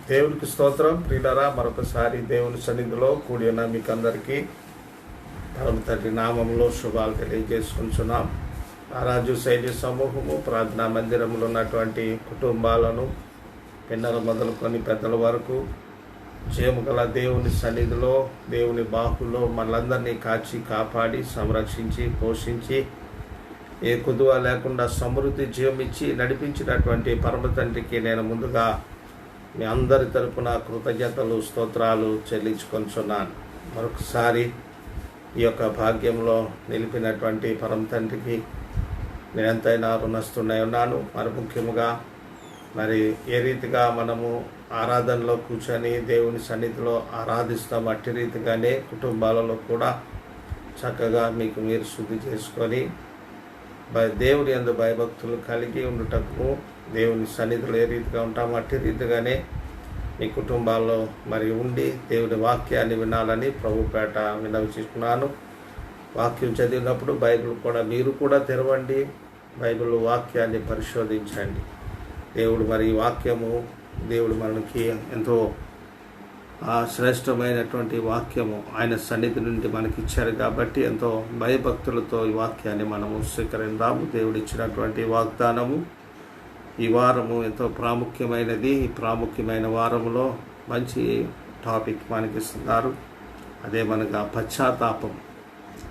దేవునికి స్తోత్రం. ప్రియులారా, మరొకసారి దేవుని సన్నిధిలో కూడి ఉన్న మీకు అందరికీ పరమ తండ్రి నామంలో శుభాలు తెలియజేసుకుంటున్నాం. రాజు శైలి సమూహము ప్రార్థనా మందిరంలో ఉన్నటువంటి కుటుంబాలను పిల్లలు మొదలుకొని పెద్దల వరకు జయము గల దేవుని సన్నిధిలో, దేవుని బాహులో మనలందరినీ కాచి కాపాడి సంరక్షించి పోషించి ఏ కుదువ లేకుండా సమృద్ధి జీవం ఇచ్చి నడిపించినటువంటి పరమ తండ్రికి నేను ముందుగా మీ అందరి తరపున కృతజ్ఞతలు స్తోత్రాలు చెల్లించుకొంచున్నాను. మరొకసారి ఈ యొక్క భాగ్యంలో నిలిపినటువంటి పరమ తండ్రికి నేను ఎంతైనా రుణస్తున్నై ఉన్నాను. మరి ముఖ్యముగా ఏ రీతిగా మనము ఆరాధనలో కూర్చొని దేవుని సన్నిధిలో ఆరాధిస్తాం, అట్టి రీతిగానే కుటుంబాలలో కూడా చక్కగా మీకు మీరు శుద్ధి చేసుకొని దేవుని యందు భయభక్తులు కలిగి ఉండటము, దేవుని సన్నిధిలో ఏ రీతిగా ఉంటామో అట్టి రీతిగానే మీ కుటుంబాల్లో ఉండి దేవుని వాక్యాన్ని వినాలని ప్రభుపేట విన్నవించుకున్నాను. వాక్యం చదివినప్పుడు బైబిల్ కూడా మీరు కూడా తెరవండి, బైబిల్ వాక్యాన్ని పరిశోధించండి. దేవుడు వాక్యము దేవుడు మనకి ఎంతో శ్రేష్టమైనటువంటి వాక్యము ఆయన సన్నిధి నుండి మనకి ఇచ్చారు కాబట్టి ఎంతో భయభక్తులతో ఈ వాక్యాన్ని మనము స్వీకరిద్దాము. దేవుడు ఇచ్చినటువంటి వాగ్దానము ఈ వారము ఎంతో ప్రాముఖ్యమైనది. ఈ ప్రాముఖ్యమైన వారములో మంచి టాపిక్ మనకి ఇస్తున్నారు. అదే మనగా పశ్చాత్తాపం,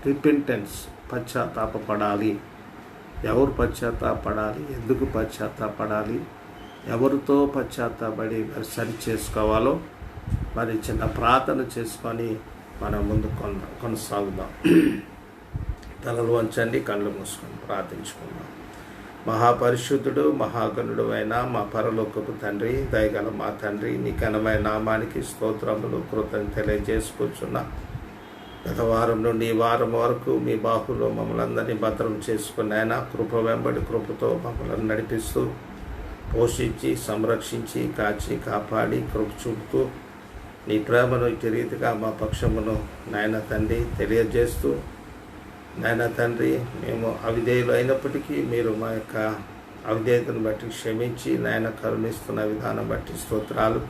రిపెంటెన్స్. పశ్చాత్తాపడాలి. ఎవరు పశ్చాత్తాపడాలి, ఎందుకు పశ్చాత్తాపడాలి, ఎవరితో పశ్చాత్తాపడి సరి చేసుకోవాలో చిన్న ప్రార్థన చేసుకొని మనం ముందు కొనసాగుదాం. తలలు వంచండి, కళ్ళు మూసుకొని ప్రార్థించుకుందాం. మహాపరిశుద్ధుడు మహాగణుడు అయిన మా పరలోకపు తండ్రి, దయగల మా తండ్రి, నీ ఘనమైన నామానికి స్తోత్రములు కృతజ్ఞతలు తెలియజేసుకుంటున్నా. గత వారం నుండి ఈ వారం వరకు మీ బాహులో మమ్మల్ని అందరినీ భద్రం చేసుకుని ఆయన కృప వెంబడి కృపతో మమ్మల్ని నడిపిస్తూ పోషించి సంరక్షించి కాచి కాపాడి కృప చూపుతూ నీ ప్రేమను ఇటు రీతిగా మా పక్షమును నాయన తండ్రి తెలియజేస్తూ, నాయన తండ్రి మేము అవిధేయులు అయినప్పటికీ మీరు మా యొక్క అవిధేయతను బట్టి క్షమించి నాయన కరుణిస్తున్న విధానం బట్టి స్తోత్రాలు.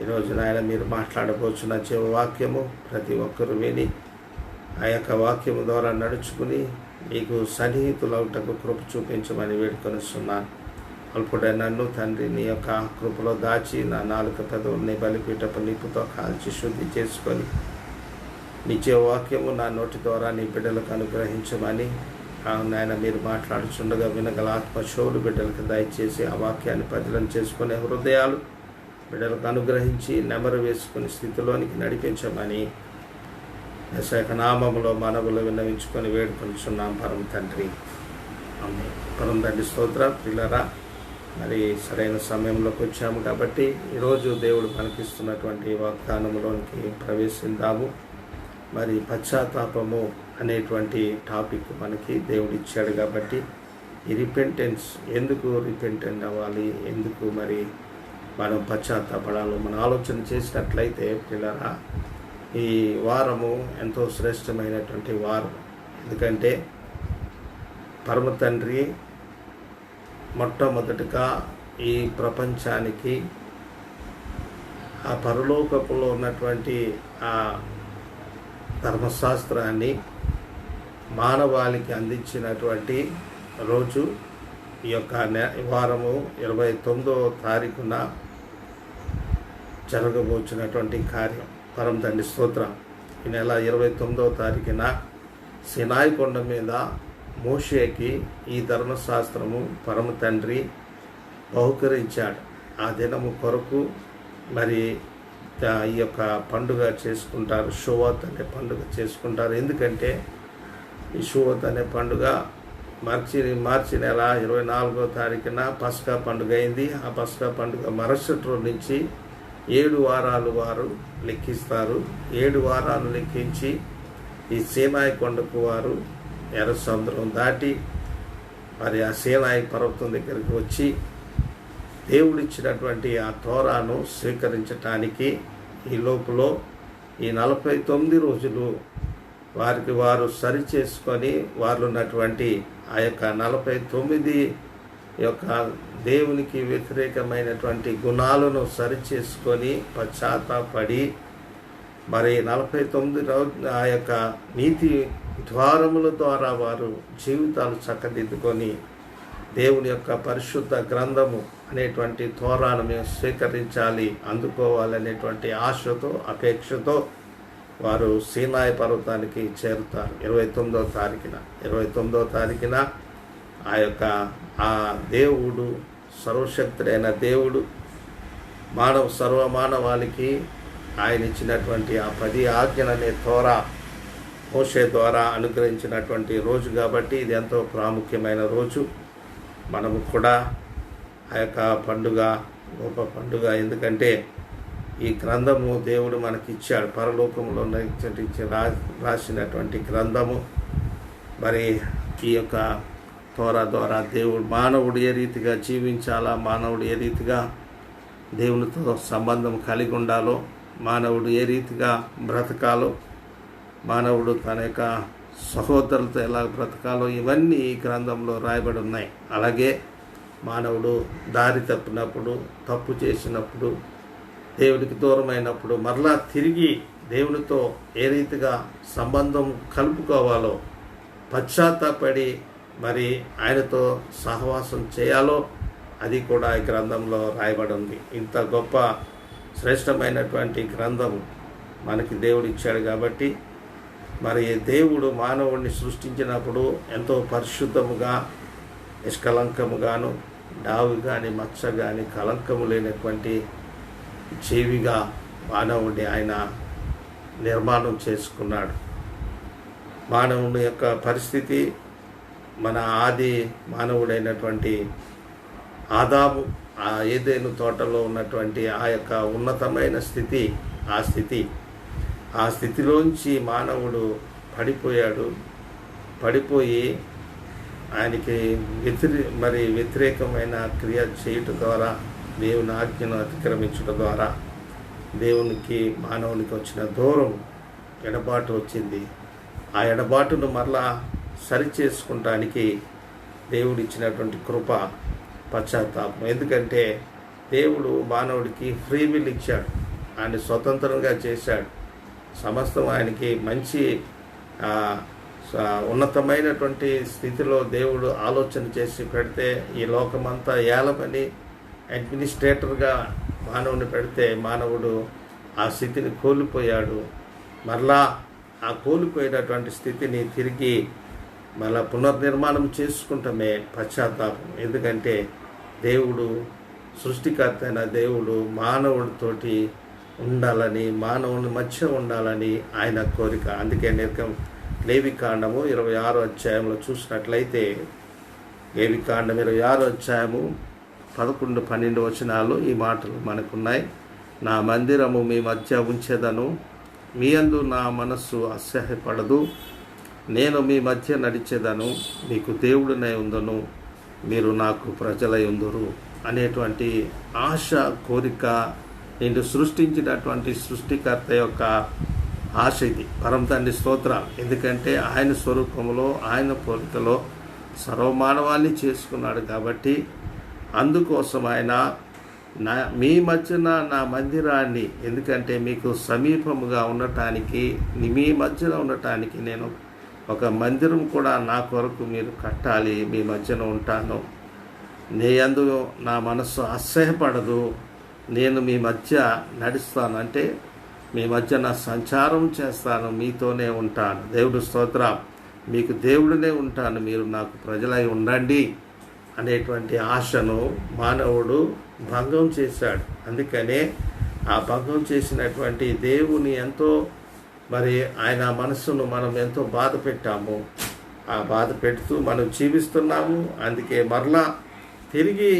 ఈరోజు నాయన మీరు మాట్లాడబోచున్న జీవవాక్యము ప్రతి ఒక్కరూ విని ఆ యొక్క వాక్యము ద్వారా నడుచుకుని మీకు సన్నిహితులవుటకు కృప చూపించమని వేడుకొనిస్తున్నాను. అల్పుడే నన్ను తండ్రి నీ యొక్క కృపలో దాచి నా నాలుక పెదవుల్ని బలిపీఠపు నిప్పుతో కాల్చి శుద్ధి చేసుకొని నీ జీవవాక్యము నా నోటి ద్వారా నీ బిడ్డలకు అనుగ్రహించమని నాయన మీరు మాట్లాడుచుండగా వినగల ఆత్మశోలు బిడ్డలకు దయచేసి ఆ వాక్యాన్ని పదిలం చేసుకునే హృదయాలు బిడ్డలకు అనుగ్రహించి నెమరు వేసుకుని స్థితిలోనికి నడిపించమని యేసయ్య నామములో మనవులు విన్నవించుకొని వేడుకొనిచున్నాం పరమ తండ్రి. పరమ తండ్రి స్తోత్రం. పిల్లరా, సరైన సమయంలోకి వచ్చాము కాబట్టి ఈరోజు దేవుడు మనకిస్తున్నటువంటి వాగ్దానంలోనికి ప్రవేశిద్దాము. పశ్చాత్తాపము అనేటువంటి టాపిక్ మనకి దేవుడు ఇచ్చాడు కాబట్టి ఈ రిపెంటెన్స్, ఎందుకు రిపెంటెంట్ అవ్వాలి, ఎందుకు మనం పశ్చాత్తాపడాలో మనం ఆలోచన చేసినట్లయితే పిల్లరా, ఈ వారము ఎంతో శ్రేష్టమైనటువంటి వారం. ఎందుకంటే పరమ తండ్రి మొట్టమొదటిగా ఈ ప్రపంచానికి ఆ పరలోకపులో ఉన్నటువంటి ఆ ధర్మశాస్త్రాన్ని మానవాళికి అందించినటువంటి రోజు ఈ యొక్క వారము 29వ తారీఖున జరగబోచినటువంటి కార్యం. పరమ తండ్రి స్తోత్రం. ఈ నెల 29వ తారీఖున సినాయి కొండ మీద మోషేకి ఈ ధర్మశాస్త్రము పరమ తండ్రి బహుకరించాడు. ఆ దినము కొరకు ఈ యొక్క పండుగ చేసుకుంటారు. షువత్ అనే పండుగ చేసుకుంటారు. ఎందుకంటే ఈ షువత్ అనే పండుగ మార్చి నెల 24వ తారీఖున పస్కా పండుగ అయింది. ఆ పస్కా పండుగ మరుసటి రోజు నుంచి 7 వారాలు వారు లెక్కిస్తారు. 7 వారాలు లెక్కించి ఈ సీనాయి కొండకు వారు ఎర్ర సముద్రం దాటి ఆ సీనాయి పర్వతం దగ్గరికి వచ్చి దేవుడిచ్చినటువంటి ఆ తోరాను స్వీకరించటానికి ఈ లోపల ఈ 49 రోజులు వారు సరి చేసుకొని వారు ఉన్నటువంటి ఆ యొక్క 49 ఈ యొక్క దేవునికి వ్యతిరేకమైనటువంటి గుణాలను సరిచేసుకొని పశ్చాత్తాపడి మరి 49 రోజు ఆ యొక్క నీతి ద్వారముల ద్వారా వారు జీవితాలు చక్కదిద్దుకొని దేవుని యొక్క పరిశుద్ధ గ్రంథము అనేటువంటి తోరాను మేము స్వీకరించాలి, అందుకోవాలనేటువంటి ఆశతో అపేక్షతో వారు సీనాయి పర్వతానికి చేరుతారు. 29వ తారీఖున ఆ యొక్క ఆ దేవుడు సర్వశక్తుడైన దేవుడు సర్వమానవాళికి ఆయన ఇచ్చినటువంటి ఆ 10 ఆజ్ఞలనే తోరా మోషే ద్వారా అనుగ్రహించినటువంటి రోజు కాబట్టి ఇది ఎంతో ప్రాముఖ్యమైన రోజు. మనము కూడా ఆ యొక్క పండుగ గొప్ప పండుగ. ఎందుకంటే ఈ గ్రంథము దేవుడు మనకి ఇచ్చాడు, పరలోకంలో రాసినటువంటి గ్రంథము. మరి ఈ యొక్క తోరా ద్వారా దేవుడు మానవుడు ఏ రీతిగా జీవించాలా, మానవుడు ఏ రీతిగా దేవునితో సంబంధం కలిగి ఉండాలో, మానవుడు ఏ రీతిగా బ్రతకాలో, మానవుడు తన యొక్క సహోదరులతో ఎలా బ్రతకాలో ఇవన్నీ ఈ గ్రంథంలో రాయబడి ఉన్నాయి. అలాగే మానవుడు దారి తప్పినప్పుడు, తప్పు చేసినప్పుడు, దేవుడికి దూరమైనప్పుడు మరలా తిరిగి దేవునితో ఏ రీతిగా సంబంధం కలుపుకోవాలో, పశ్చాత్తాపడి మరి ఆయనతో సహవాసం చేయాలో అది కూడా ఈ గ్రంథంలో రాయబడి ఉంది. ఇంత గొప్ప శ్రేష్టమైనటువంటి గ్రంథం మనకి దేవుడు ఇచ్చాడు కాబట్టి మరి దేవుడు మానవుడిని సృష్టించినప్పుడు ఎంతో పరిశుద్ధముగా, నిష్కలంకముగాను, డావు కానీ మచ్చ కానీ కలంకము లేనటువంటి జీవిగా మానవుడిని ఆయన నిర్మాణం చేసుకున్నాడు. మానవుని యొక్క పరిస్థితి మన ఆది మానవుడైనటువంటి ఆదాము ఆ ఏదెను తోటలో ఉన్నటువంటి ఆ యొక్క ఉన్నతమైన స్థితి, ఆ స్థితిలోంచి మానవుడు పడిపోయి ఆయనకి వ్యతిరేకమైన క్రియ చేయటం ద్వారా, దేవుని ఆజ్ఞను అతిక్రమించడం ద్వారా దేవునికి మానవునికి వచ్చిన దూరం, ఎడబాటు వచ్చింది. ఆ ఎడబాటును మరలా సరిచేసుకుంటానికి దేవుడు ఇచ్చినటువంటి కృప పశ్చాత్తాపం. ఎందుకంటే దేవుడు మానవుడికి ఫ్రీ విల్ ఇచ్చాడు, ఆయన స్వతంత్రంగా చేశాడు. సమస్తం ఆయనకి మంచి ఉన్నతమైనటువంటి స్థితిలో దేవుడు ఆలోచన చేసి పెడితే, ఈ లోకమంతా ఏలమని అడ్మినిస్ట్రేటర్గా మానవుని పెడితే మానవుడు ఆ స్థితిని కోల్పోయాడు. మరలా ఆ కోల్పోయినటువంటి స్థితిని తిరిగి మళ్ళా పునర్నిర్మాణం చేసుకుంటమే పశ్చాత్తాపం. ఎందుకంటే దేవుడు సృష్టికర్త అయిన దేవుడు మానవుడితోటి ఉండాలని, మానవుని మధ్య ఉండాలని ఆయన కోరిక. అందుకే లేవికాండము 26వ అధ్యాయంలో చూసినట్లయితే, లేవికాండం 26వ అధ్యాయము 11-12 వచనాలు ఈ మాటలు మనకున్నాయి. నా మందిరము మీ మధ్య ఉంచెదను, మీ యందు నా మనస్సు అసహ్యపడదు, నేను మీ మధ్య నడిచేదను, మీకు దేవుడినై ఉందను, మీరు నాకు ప్రజలై ఉందురు అనేటువంటి ఆశ, కోరిక నిన్ను సృష్టించినటువంటి సృష్టికర్త యొక్క ఆశ ఇది. పరమ తండ్రి స్తోత్రాలు. ఎందుకంటే ఆయన స్వరూపంలో, ఆయన పోలికలో సర్వమానవాన్ని చేసుకున్నాడు కాబట్టి అందుకోసం ఆయన మీ మధ్యన నా మందిరాన్ని, ఎందుకంటే మీకు సమీపముగా ఉండటానికి, మీ మధ్యన ఉండటానికి నేను ఒక మందిరం కూడా నా కొరకు మీరు కట్టాలి, మీ మధ్యన ఉంటాను, నీ యందు నా మనస్సు అసహ్యపడదు, నేను మీ మధ్య నడుస్తాను, అంటే మీ మధ్యన సంచారం చేస్తాను, మీతోనే ఉంటాను. దేవుడు స్తోత్రం. మీకు దేవుడినే ఉంటాను, మీరు నాకు ప్రజలై ఉండండి అనేటువంటి ఆశను మానవుడు భంగం చేశాడు. అందుకనే ఆ భంగం చేసినటువంటి దేవుని ఎంతో మరి ఆయన మనస్సును మనం ఎంతో బాధ పెట్టాము. ఆ బాధ పెడుతూ మనం జీవిస్తున్నాము. అందుకే మరలా తిరిగి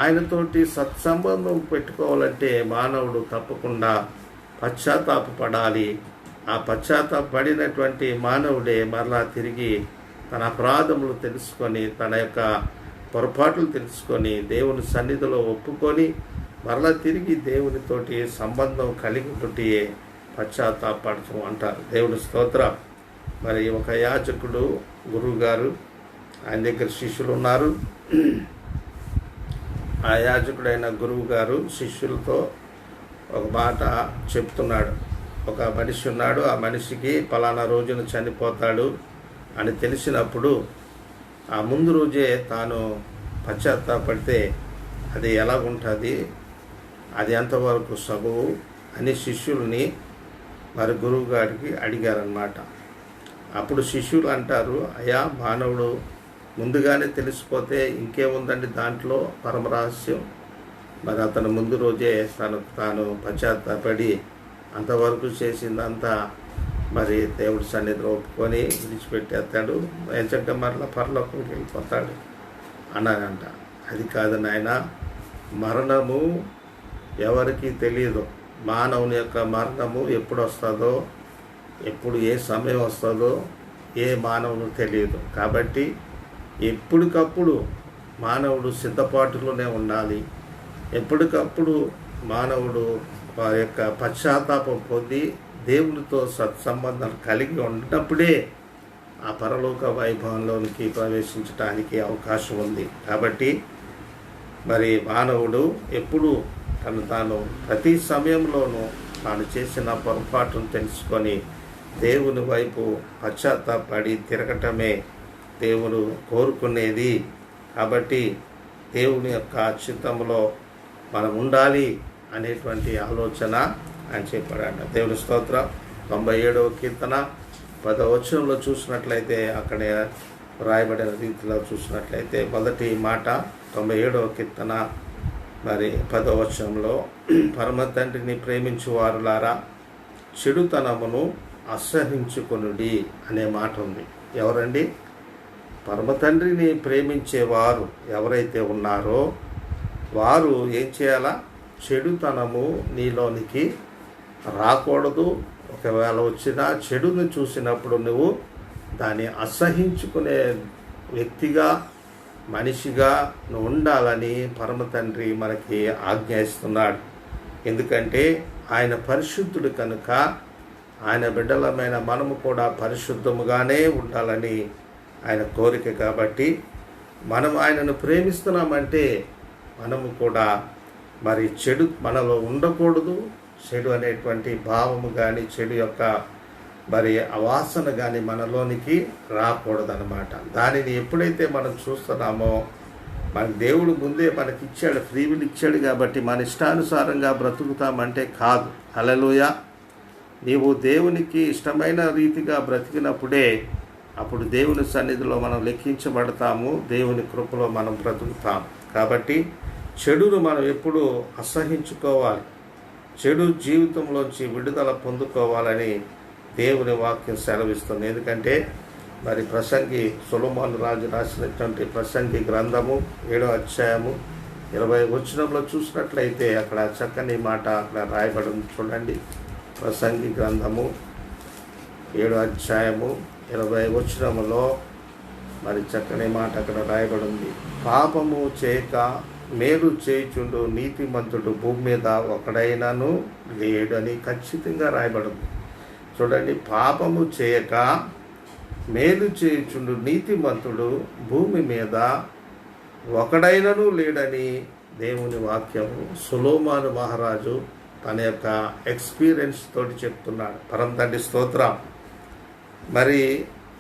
ఆయనతోటి సత్సంబంధం పెట్టుకోవాలంటే మానవుడు తప్పకుండా పశ్చాత్తాపపడాలి. ఆ పశ్చాత్తాపడినటువంటి మానవుడే మరలా తిరిగి తన అపరాధములు తెలుసుకొని, తన యొక్క పొరపాట్లు తెలుసుకొని, దేవుని సన్నిధిలో ఒప్పుకొని మరలా తిరిగి దేవునితోటి సంబంధం కలిగి ఉంటే పశ్చాత్తాపడటం అంటారు. దేవుని స్తోత్రం. మరి ఒక యాజకుడు, గురువు గారు, ఆయన దగ్గర శిష్యులు ఉన్నారు. ఆ యాజకుడైన గురువు గారు శిష్యులతో ఒక మాట చెప్తున్నాడు. ఒక మనిషి ఉన్నాడు, ఆ మనిషికి పలానా రోజున చనిపోతాడు అని తెలిసినప్పుడు ఆ ముందు రోజే తాను పశ్చాత్తాపడితే అది ఎలాగుంటుంది, అది ఎంతవరకు సబబు అని శిష్యుల్ని మరి గురువు గారికి అడిగారన్నమాట. అప్పుడు శిష్యులు అంటారు, అయ్యా మానవుడు ముందుగానే తెలిసిపోతే ఇంకేముందండి దాంట్లో పరమరహస్యం. మరి అతను ముందు రోజే తాను పశ్చాత్తాపడి అంతవరకు చేసిందంతా మరి దేవుడి సన్నిధిలో ఒప్పుకొని విడిచిపెట్టేస్తాడు, ఎంచక్క మరలా పరలోకంకి వెళ్ళిపోతాడు అన్నాడంట. అది కాదు నాయన, మరణము ఎవరికి తెలియదు. మానవుని యొక్క మరణము ఎప్పుడు వస్తుందో, ఎప్పుడు ఏ సమయం వస్తుందో ఏ మానవునికి తెలియదు. కాబట్టి ఎప్పటికప్పుడు మానవుడు సిద్ధపాటులోనే ఉండాలి. ఎప్పటికప్పుడు మానవుడు వారి యొక్క పశ్చాత్తాపం పొంది దేవునితో సత్సంబంధం కలిగి ఉన్నప్పుడే ఆ పరలోక వైభవంలోనికి ప్రవేశించడానికి అవకాశం ఉంది. కాబట్టి మరి మానవుడు ఎప్పుడు తాను ప్రతి సమయంలోనూ తాను చేసిన పొరపాటును తెలుసుకొని దేవుని వైపు పశ్చాత్తాపడి తిరగటమే దేవుడు కోరుకునేది. కాబట్టి దేవుని యొక్క చిత్తంలో మనం ఉండాలి అనేటువంటి ఆలోచన ఆయన చెప్పాడంట. దేవుని స్తోత్రం. 97వ కీర్తన 10వ వచనంలో చూసినట్లయితే, అక్కడ రాయబడిన రీతిలో చూసినట్లయితే మొదటి మాట 97వ కీర్తన మరి 10వ వచనంలో, పరమ తండ్రిని ప్రేమించువారులారా చెడుతనమును అసహించుకొనుడి అనే మాట ఉంది. ఎవరండి? పరమ తండ్రిని ప్రేమించేవారు ఎవరైతే ఉన్నారో వారు ఏం చేయాలా? చెడుతనము నీలోనికి రాకూడదు. ఒకవేళ వచ్చినా చెడును చూసినప్పుడు నువ్వు దాన్ని అసహించుకునే వ్యక్తిగా, మనిషిగా నువ్వు ఉండాలని పరమ తండ్రి మనకి ఆజ్ఞాయిస్తున్నాడు. ఎందుకంటే ఆయన పరిశుద్ధుడు కనుక ఆయన బిడ్డలమైన మనము కూడా పరిశుద్ధముగానే ఉండాలని ఆయన కోరిక. కాబట్టి మనం ఆయనను ప్రేమిస్తున్నామంటే మనము కూడా మరి చెడు మనలో ఉండకూడదు. చెడు అనేటువంటి భావము కానీ, చెడు యొక్క మరి అవాసన కానీ మనలోనికి రాకూడదన్నమాట. దానిని ఎప్పుడైతే మనం చూస్తున్నామో, మన దేవుడు ముందే మనకి ఇచ్చాడు, ఫ్రీ విల్ ఇచ్చాడు. కాబట్టి మన ఇష్టానుసారంగా బ్రతుకుతామంటే కాదు. హల్లెలూయా. నీవు దేవునికి ఇష్టమైన రీతిగా బ్రతికినప్పుడే అప్పుడు దేవుని సన్నిధిలో మనం లెక్కించబడతాము, దేవుని కృపలో మనం బ్రతుకుతాం. కాబట్టి చెడును మనం ఎప్పుడూ అసహించుకోవాలి. చెడు జీవితంలోంచి విడుదల పొందుకోవాలని దేవుని వాక్యం సెలవిస్తుంది. ఎందుకంటే మరి ప్రసంగి సొలొమోను రాజు రాసినటువంటి ప్రసంగి గ్రంథము 7వ అధ్యాయము 20వ వచనంలో చూసినట్లయితే అక్కడ చక్కని మాట అక్కడ రాయబడి ఉంది. చూడండి, ప్రసంగి గ్రంథము 7వ అధ్యాయము 20వ వచనములో మరి చక్కని మాట అక్కడ రాయబడి ఉంది. పాపము చేయక మేలు చేయుచుండు నీతిమంతుడు భూమి మీద ఒకడైనాను లేడు అని ఖచ్చితంగా రాయబడింది. చూడండి, పాపము చేయక మేలు చేయుచుండు నీతిమంతుడు భూమి మీద ఒకడైనను లేడని దేవుని వాక్యము సొలొమోను మహారాజు తన యొక్క ఎక్స్పీరియన్స్ తోటి చెప్తున్నాడు. పరమ తండ్రి స్తోత్రం. మరి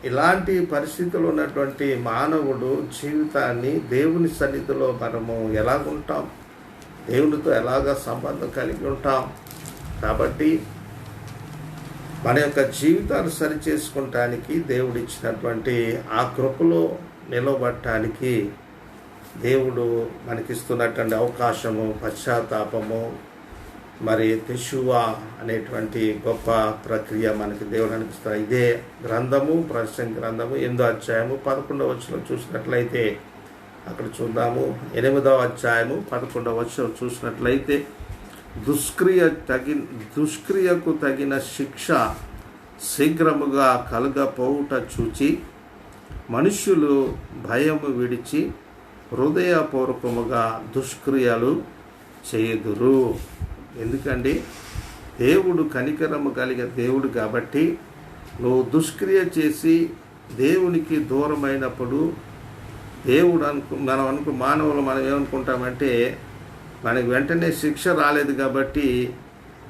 ఇలాంటి పరిస్థితులు ఉన్నటువంటి మానవుడు జీవితాన్ని దేవుని సన్నిధిలో మనము ఎలాగుంటాం, దేవునితో ఎలాగ సంబంధం కలిగి ఉంటాం. కాబట్టి మన యొక్క జీవితాన్ని సరిచేసుకుంటానికి దేవుడిచ్చినటువంటి ఆ కృపలో నిలబడటానికి దేవుడు మనకిస్తున్నటువంటి అవకాశము, పశ్చాత్తాపము, మరి తెషువా అనేటువంటి గొప్ప ప్రక్రియ మనకి దేవుడు అనిపిస్తారు. ఇదే గ్రంథము, ప్రసంగి గ్రంథము 8వ అధ్యాయము 11వ వచనం చూసినట్లయితే అక్కడ చూద్దాము. 8వ అధ్యాయము 11వ వచనం చూసినట్లయితే, దుష్క్రియకు తగిన శిక్ష శీఘ్రముగా కలగపోవుట చూచి మనుష్యులు భయము విడిచి హృదయపూర్వకముగా దుష్క్రియలు చేయుదురు. ఎందుకండి? దేవుడు కనికరము కలిగే దేవుడు కాబట్టి నువ్వు దుష్క్రియ చేసి దేవునికి దూరమైనప్పుడు దేవుడు మానవులు మనం ఏమనుకుంటామంటే మనకి వెంటనే శిక్ష రాలేదు కాబట్టి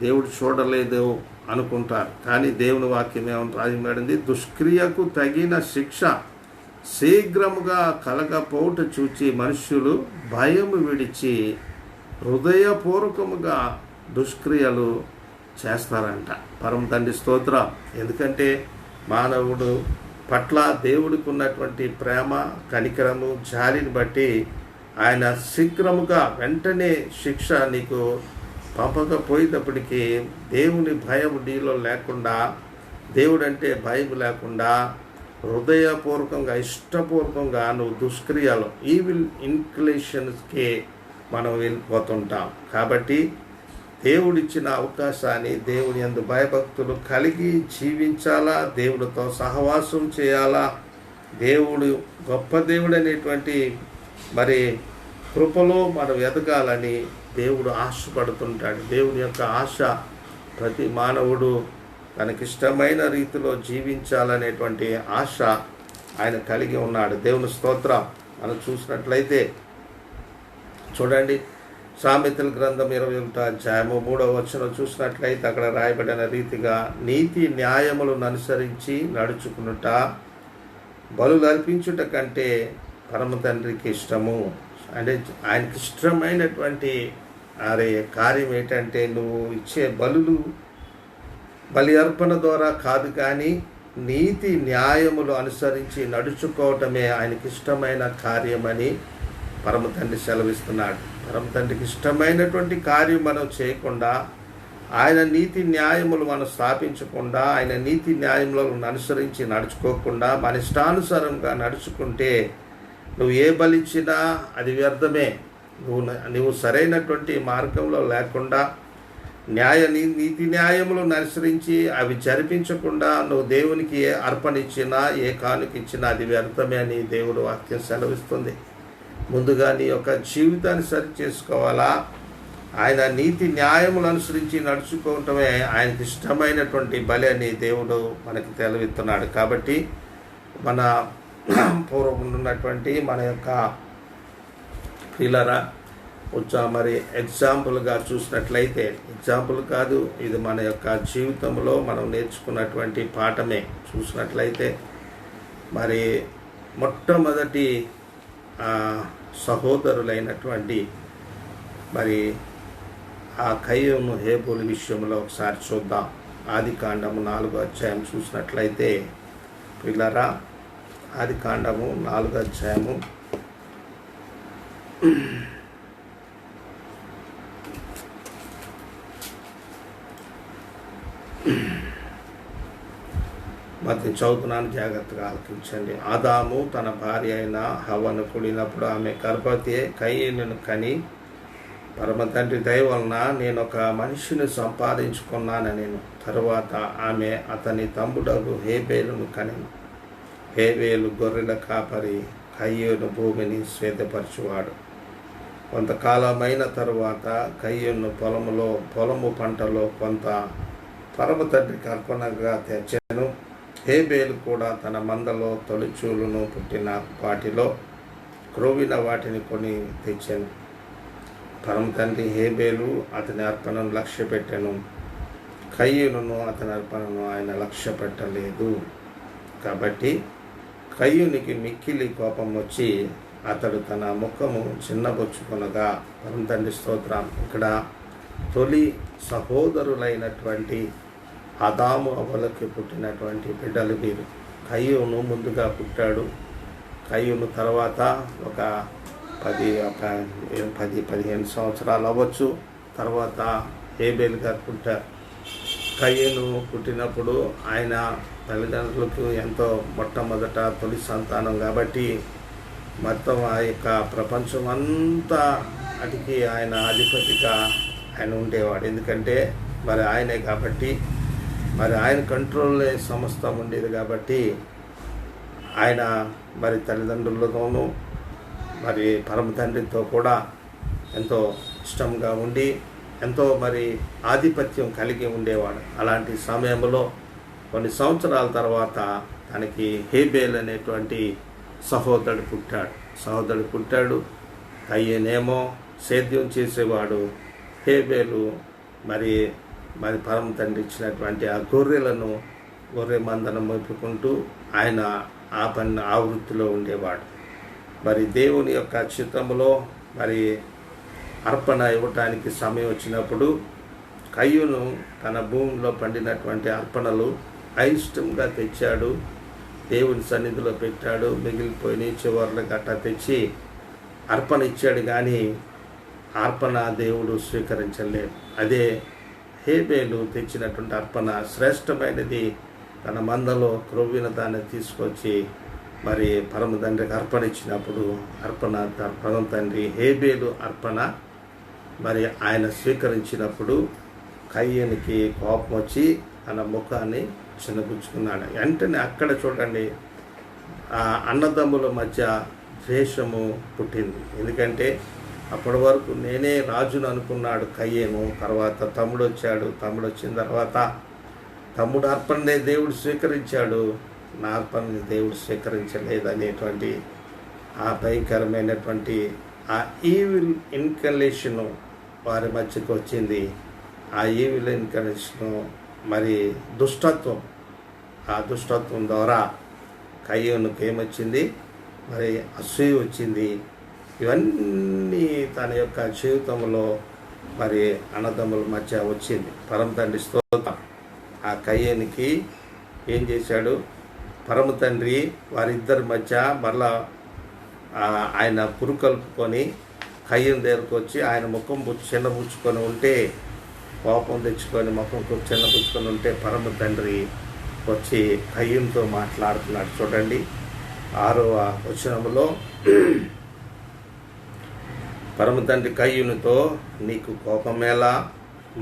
దేవుడు చూడలేదు అనుకుంటారు. కానీ దేవుని వాక్యం ఏమని రాయబడింది? దుష్క్రియకు తగిన శిక్ష శీఘ్రముగా కలగపోవుట చూచి మనుష్యులు భయము విడిచి హృదయపూర్వకముగా దుష్క్రియలు చేస్తారంట. పరమ తండ్రి స్తోత్రం. ఎందుకంటే మానవుడు పట్ల దేవుడికి ఉన్నటువంటి ప్రేమ, కనికరము, జాలిని బట్టి ఆయన శీఘ్రముగా వెంటనే శిక్ష నీకు పంపకపోయేటప్పటికీ దేవుని భయం నీలో లేకుండా, దేవుడంటే భయం లేకుండా హృదయపూర్వకంగా ఇష్టపూర్వకంగా నువ్వు దుష్క్రియలు ఈవిల్ ఇన్క్లేషన్స్కి మనం వెళ్ళిపోతుంటాం. కాబట్టి దేవుడిచ్చిన అవకాశాన్ని దేవుని యందు భయభక్తులు కలిగి జీవించాలా, దేవుడితో సహవాసం చేయాలా, దేవుడు గొప్ప దేవుడు అనేటువంటి మరి కృపలో మనం ఎదగాలని దేవుడు ఆశపడుతుంటాడు. దేవుని యొక్క ఆశ ప్రతి మానవుడు తనకిష్టమైన రీతిలో జీవించాలనేటువంటి ఆశ ఆయన కలిగి ఉన్నాడు. దేవుని స్తోత్రం. మనం చూసినట్లయితే చూడండి, సామెతల గ్రంథం 21వ అధ్యాయము 3వ వచనం చూసినట్లయితే అక్కడ రాయబడిన రీతిగా నీతి న్యాయములను అనుసరించి నడుచుకునుట బలులు అర్పించుట కంటే పరమ తండ్రికి ఇష్టము. అంటే ఆయనకి ఇష్టమైనటువంటి కార్యం ఏంటంటే నువ్వు ఇచ్చే బలి అర్పణ ద్వారా కాదు, కానీ నీతి న్యాయములు అనుసరించి నడుచుకోవటమే ఆయనకి ఇష్టమైన కార్యమని పరమ తండ్రి సెలవిస్తున్నాడు. పరమ తండ్రికి ఇష్టమైనటువంటి కార్యం మనం చేయకుండా, ఆయన నీతి న్యాయములు మనం స్థాపించకుండా, ఆయన నీతి న్యాయములను అనుసరించి నడుచుకోకుండా మన ఇష్టానుసారంగా నడుచుకుంటే నువ్వు ఏ బలిచ్చినా అది వ్యర్థమే. నువ్వు సరైనటువంటి మార్గంలో లేకుండా నీతి న్యాయములను అనుసరించి అవి జరిపించకుండా నువ్వు దేవునికి ఏ అర్పణ ఇచ్చినా, ఏ కానుక ఇచ్చినా అది వ్యర్థమే అని దేవుడు వాక్యం సెలవిస్తుంది. ముందుగా నీ యొక్క జీవితాన్ని సరి చేసుకోవాలా. ఆయన నీతి న్యాయములు అనుసరించి నడుచుకోవటమే ఆయనకి ఇష్టమైనటువంటి బలి అని దేవుడు మనకి తెలివిస్తున్నాడు. కాబట్టి మన పూర్వం ఉన్నటువంటి మన యొక్క పిల్లరా మరి ఎగ్జాంపుల్గా చూసినట్లయితే, ఎగ్జాంపుల్ కాదు, ఇది మన యొక్క జీవితంలో మనం నేర్చుకున్నటువంటి పాఠమే. చూసినట్లయితే మరి మొట్టమొదటి సహోదరులైనటువంటి మరి ఆ కయ్యూను హేబేలు విషయంలో ఒకసారి చూద్దాం. ఆదికాండము 4వ అధ్యాయం చూసినట్లయితే పిల్లరా, ఆదికాండము 4వ అధ్యాయము మరి చదువుతున్నాను, జాగ్రత్తగా ఆలకించండి. ఆదాము తన భార్య అయిన హవ్వను కూడినప్పుడు ఆమె గర్భవతి కయీనును కని, పరమ తండ్రి దయ వలన నేను ఒక మనిషిని సంపాదించుకున్నానని తరువాత ఆమె అతని తమ్ముడగు హేబేలును కని. హేబేలు గొర్రెల కాపరి, కయ్యూను భూమిని శ్వేతపరచువాడు. కొంతకాలమైన తరువాత కయ్యూను పొలము పంటలో కొంత పరమ తండ్రికి అర్పణగా తెచ్చాను. హేబేలు కూడా తన మందలో తొలిచూలును పుట్టిన వాటిలో క్రొవ్విన వాటిని కొని తెచ్చాను. పరమ తండ్రి హేబేలు అతని అర్పణను లక్ష్య పెట్టాను, కయ్యూను అతని అర్పణను ఆయన లక్ష్య పెట్టలేదు. కాబట్టి కయ్యూనికి మిక్కిలి కోపం వచ్చి అతడు తన ముఖము చిన్నబొచ్చుకొనగా. పరమ తండ్రి స్తోత్రం. ఇక్కడ తొలి సహోదరులైనటువంటి ఆదాము అవ్వలకి పుట్టినటువంటి బిడ్డలు వీరు. కయ్యూను ముందుగా పుట్టాడు. కయ్యూను తర్వాత ఒక 10-15 సంవత్సరాలు అవ్వచ్చు. తర్వాత హేబేలు గారు పుట్టారు. కయ్యూను పుట్టినప్పుడు ఆయన తల్లిదండ్రులకు ఎంతో మొట్టమొదట తొలి సంతానం కాబట్టి మొత్తం ఆ యొక్క ప్రపంచం అంతా అటుకి ఆయన అధిపతిగా ఆయన ఉండేవాడు. ఎందుకంటే మరి ఆయనే కాబట్టి, మరి ఆయన కంట్రోల్లో సమస్తం ఉండేది కాబట్టి ఆయన మరి తల్లిదండ్రులతోనూ మరి పరమ తండ్రితో కూడా ఎంతో ఇష్టంగా ఉండి ఎంతో మరి ఆధిపత్యం కలిగి ఉండేవాడు. అలాంటి సమయంలో కొన్ని సంవత్సరాల తర్వాత తనకి హేబేల్ అనేటువంటి సహోదరుడు పుట్టాడు. కయ్యనేమో సేద్యం చేసేవాడు. హేబేలు మరి పరమ తండ్రి ఇచ్చినటువంటి ఆ గొర్రె మందను మోపుకుంటూ ఆయన ఆ వృత్తిలో ఉండేవాడు. మరి దేవుని యొక్క చిత్తంలో మరి అర్పణ ఇవ్వటానికి సమయం వచ్చినప్పుడు కయ్యూను తన భూమిలో పండినటువంటి అర్పణలు అయిష్టంగా తెచ్చాడు. దేవుని సన్నిధిలో పెట్టాడు. మిగిలిపోయిన చివర్లు గట్టా తెచ్చి అర్పణ ఇచ్చాడు, కానీ అర్పణ దేవుడు స్వీకరించలేదు. అదే హేబేలు తెచ్చినటువంటి అర్పణ శ్రేష్టమైనది. తన మందలో క్రొవ్విన దాన్ని తీసుకొచ్చి మరి పరమ తండ్రికి అర్పణ ఇచ్చినప్పుడు పరమ తండ్రి హేబేలు అర్పణ మరి ఆయన స్వీకరించినప్పుడు కయ్యనికి కోపం వచ్చి తన ముఖాన్ని చిన్నపుచ్చుకున్నాడు. వెంటనే అక్కడ చూడండి, ఆ అన్నదమ్ముల మధ్య ద్వేషము పుట్టింది. ఎందుకంటే అప్పటి వరకు నేనే రాజును అనుకున్నాడు కయ్యేను. తర్వాత తమ్ముడు వచ్చాడు. తమ్ముడు వచ్చిన తర్వాత తమ్ముడు అర్పణనే దేవుడు స్వీకరించాడు, నా అర్పణని దేవుడు స్వీకరించలేదు అనేటువంటి ఆ భయంకరమైనటువంటి ఆ ఈవిల్ ఇన్కలేషను వారి మధ్యకు వచ్చింది. ఆ ఈవిల్ ఇన్కలేషను మరి దుష్టత్వం, ఆ దుష్టత్వం ద్వారా కయ్యూనుకు ఏమొచ్చింది, మరి అసూయ వచ్చింది. ఇవన్నీ తన యొక్క జీవితంలో మరి అన్నదమ్ముల మధ్య వచ్చింది. పరమ తండ్రి స్తోత్రం. ఆ కయ్యూనికి ఏం చేశాడు, పరమ తండ్రి వారిద్దరి మధ్య మరలా ఆయన పురుకలుపుకొని కయ్యూని దగ్గరకు వచ్చి ఆయన ముఖం చిన్నపుచ్చుకొని ఉంటే, కోపం తెచ్చుకొని ముఖం చిన్నపుచ్చుకొని ఉంటే పరమ తండ్రి వచ్చి కయ్యూనితో మాట్లాడుతున్నాడు. చూడండి 6వ వచనములో పరమ తండ్రి కయ్యూనితో, నీకు కోపమేలా,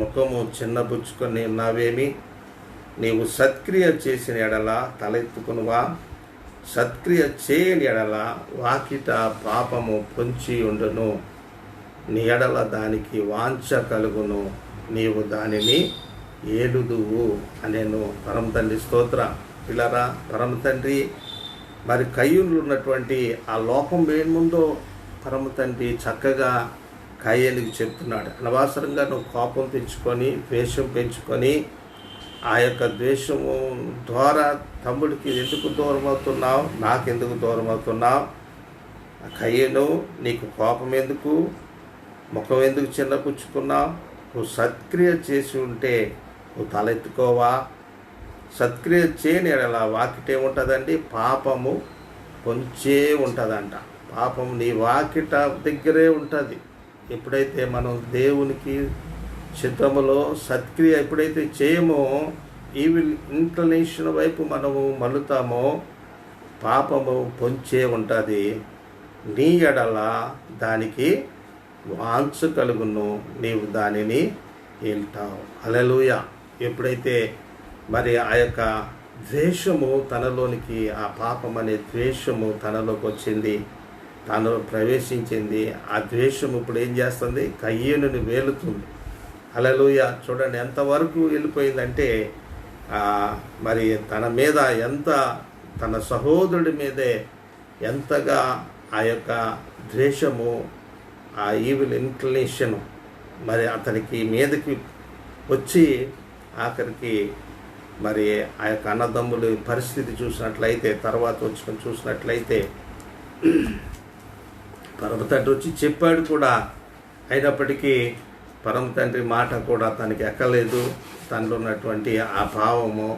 ముఖము చిన్నపుచ్చుకొని ఉన్నావేమి, నీవు సత్క్రియ చేసిన ఎడల తలెత్తుకునువా, సత్క్రియ చేయని ఎడల వాకిట పాపము పొంచి ఉండును, నీ ఎడల దానికి వాంఛ కలుగును, నీవు దానిని ఏలుదువు అనేను. పరమ తండ్రి స్తోత్ర. పిల్లరా, పరమ తండ్రి మరి కయ్యూనులో ఉన్నటువంటి ఆ లోపం ఏముందో పరమ తండ్రి చక్కగా కయ్యూనికి చెప్తున్నాడు. అనవసరంగా నువ్వు కోపం పెంచుకొని ద్వేషం పెంచుకొని ఆ యొక్క ద్వేషము ద్వారా తమ్ముడికి ఎందుకు దూరం అవుతున్నావు, నాకెందుకు దూరం అవుతున్నావు, కయ్యూను నీకు కోపం ఎందుకు, ముఖం ఎందుకు చిన్నపుచ్చుకున్నావు, నువ్వు సత్క్రియ చేసి ఉంటే నువ్వు తలెత్తుకోవా, సత్క్రియ చేయని ఎడల వాకిట ఏముంటుందండి, పాపము పొంచే ఉంటుందంట. పాపం నీ వాకిట దగ్గరే ఉంటుంది. ఎప్పుడైతే మనం దేవునికి చిత్తములో సత్క్రియ ఎప్పుడైతే చేయమో, ఈవిల్ ఇన్క్లినేషన్ వైపు మనము మలుతామో పాపము పొంచే ఉంటుంది. నీ ఎడల దానికి వాంఛ కలుగును, నీవు దానిని ఏల్తావు. హల్లెలూయా. ఎప్పుడైతే మరి ఆ యొక్క ద్వేషము తనలోనికి, ఆ పాపం అనే ద్వేషము తనలోకి వచ్చింది, తనలో ప్రవేశించింది, ఆ ద్వేషము ఇప్పుడు ఏం చేస్తుంది, కయ్యూనుని వేలుతుంది. హల్లెలూయా. చూడండి ఎంతవరకు వెళ్ళిపోయిందంటే మరి తన మీద తన సహోదరుడి మీదే ఎంతగా ఆ యొక్క ద్వేషము, ఆ ఈవిల్ ఇన్క్లినేషను మరి అతనికి మీదకి వచ్చి ఆఖరికి మరి ఆ యొక్క అన్నదమ్ముల పరిస్థితి చూసినట్లయితే, తర్వాత వచ్చుకొని చూసినట్లయితే పరమ తండ్రి వచ్చి చెప్పాడు కూడా, అయినప్పటికీ పరమ తండ్రి మాట కూడా తనకి ఎక్కలేదు. తనలో ఉన్నటువంటి ఆ భావము